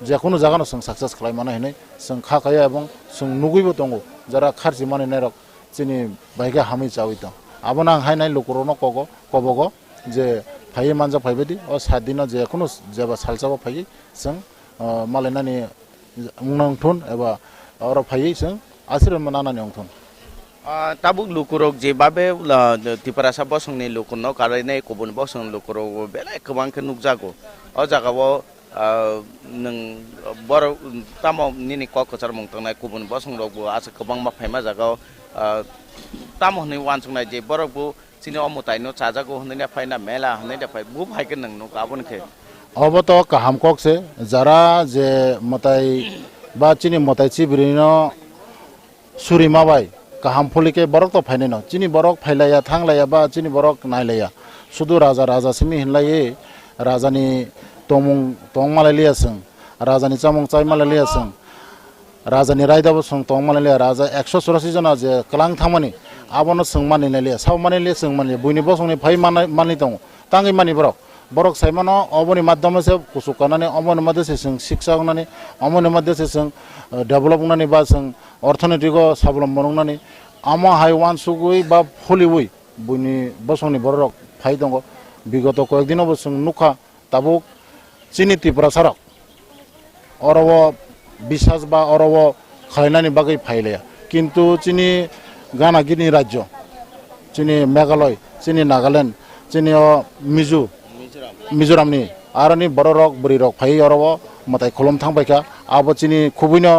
जेखुनु जागानो जों सक्सेस खालामनो हानाय जों खाखाया এবং जों नुगैबो दङ যারা खारचि मानिनाय रक चिनि बायगा हामै चावै दं आबना हायनाय लुकुरनो कगो कबगो जे फाइ मानजा फाइबादि अ 7 दिन जेखुनु जेबा सालचाबा फाइ जों मालायनानि उंनांथुन एबा अर फाइ जों आशीर्वाद मानानानि अंथुन tabuk lukurok je babe tiparasa bosongni lukunno karainai kubun bosong lukurok belai kebang ke nukjago o jagao nang bor tamo nini kok kocar mongtangnai kubun bosong rokbo asa kebang ma phaima jagao tamo hni wansongnai je borokbo chini omutai no chajago hni phaina mela hni da phai bu phai ke nang no kabon ke অবত কাহাম ককসে যারা যে মতাই বা চিনি মতাই চিব্রিনো সুরিমাবাই কাহাম ফলিকে বরক তো ফাইনে ন চিনি বরক ফাইলায়া থাংলায়া বা চিনি বরক নাইলায়া শুধু রাজা রাজা সিমি হিনলায়ে রাজানি তমং তং মালালিয়াসং রাজানি চামং চাই মালালিয়াসং রাজানি রায়দাবো সং তং মালালিয়া রাজা 184 जना যে কলাং থামানি আবনো সং মানিনালিয়া সাव मानिले सं मानिले बुइनिबो संनि फाइ मानि दङ तांगै मानि बरक बरक साइमानो अबनि माध्यम से कुसुकानाने अमन मध्य से जों शिक्षा होनानै अमन मध्य से जों डेभलप होनानै बा जों अर्थनैतिक साबलम्बन होनानै आमा हाइवान सुगुइ बा फलिवै बुनि बसंनि बरक फाइ दङ विगत कयेकदिनावबो जों नुखा ताबो चिनि त्रिपुरा सारक अरब বিশ্বাস বা अरब खालायनानै बागै फाइलाया किन्तु चिनि गानागिनि राज्य चिनि मेघालय चिनि नागालेण्ड चिनि मिजु मिजोरामनि आरनि बर रक बुरि रक फाइ अरब मताय खलम थांबायखा आबो चिनि खुबैनो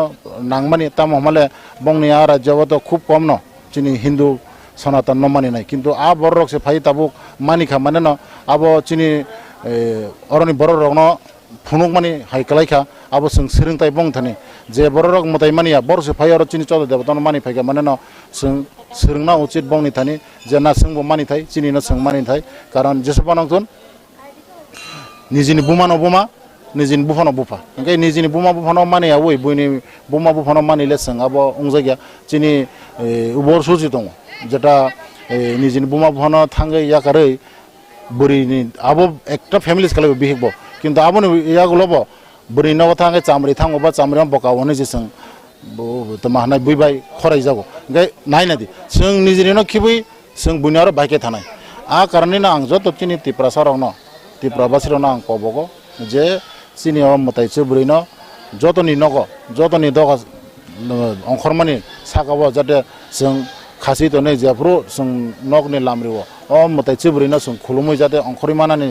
नांमानि ताम हमाले बंनि आ राज्यबो तो खूब कम न चिनि हिन्दू सनातन न मानिनाय किन्तु आ बर रक से फाइ ताबो मानिखा माने न आबो चिनि अरनि बर रक न फुनुक मानि हाइकलायखा आबो जों सोलोंथाइ बंथानि जे बर रक मताय मानिया बर से फाइ अर चिनि चद देबतन मानि फाइगा माने न जों सोलोंना उचित बंनि थानि जे ना जोंबो मानिथाय चिनि न जों मानिथाय कारण जेसेबां नांगोन निजिनि बुमानो बुमा निजिनि बुफानो बुफा ओंखाय निजिनि बुमा बुफानो मानिया वै बुइनि बुमा बुफानो मानिले जों आबो उंजागिया चिनि उबर सुजि दङ जेटा निजिनि बुमा बुफानो थांगै याकारै बुरिनि आबो एकटा फेमिलिस खालाय बिहिबो किन्तु आबोनो यागलबो बुरि न थांगै चामरि थांगोबा चामरि बकावनो जे जों तो माहनाय बुइबाय खराय जागो ओंखाय नायनादि जों निजिनि न खिबै जों बुइनि आरो बाइके थानाय आ कारणे आं जत चिनि त्रिपुरा सारावनो त्रिपुराबासी आं कबगो जे चिनि मतायसो बुरैनो जतनि नग जतनि दग अंखरमानि सागाबो जाते जों खासि तनै जेफ्रु जों नगनि लामरिव अ मतायसो बुरैनो जों खुलुमै जाते अंखरि मानानि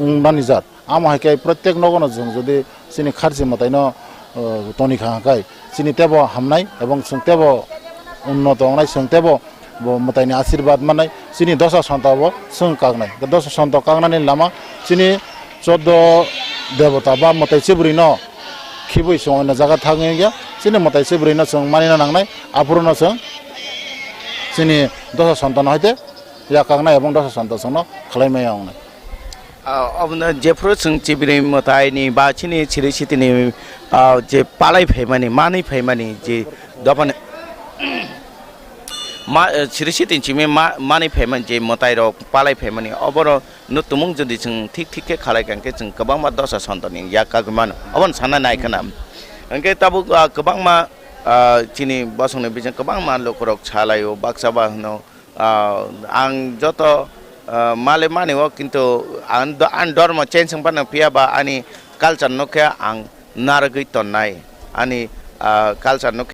उंनानि जात आमाहाय प्रत्येक नगन जों जुदि सिनि खारसि मतायनो तनि खाहाय सिनि तेबो हामनाय एवं जों तेबो उन्नत अंनाय जों तेबो मतायनि आशीर्वाद माननाय सिनि दशा सन्ताबो जों कागनाय दशा सन्त कागनानि लामा सिनि 14 देवता बा मताय सिब्रिनो खिबै संना जागा थाङै गया सिनि मताय सिब्रिनो जों मानिना नांनाय आपुरनो जों सिनि दशा सन्तान हायते या कागनाय एवं दशा सन्त संनो खालायमाय आंनाय अब जेफ्रो जों चिबिरि मतायनि बा चिनि चिरि सितिनि जे पालाय फैमानि मानै फैमानि जे दपन मा चिरि सितिनि चिमे मानै फैमान जे मताय र पालाय फैमानि अबर न तुमुं जदि जों ठीक ठीक के खालाय कांके जों गोबां मा दशा सन्तनि या कागमान अबन साना नायखना अंके ताबु गोबां मा चिनि बसंनि बिजों गोबां मा लोकरक छालायो बाक्साबा हनो आं जत माले माने हो किन्तु आं धर्म चेन्ज पानो पियाबा अनि कालचार नखे आं नारगै तन्नाय अनि कालचार नखे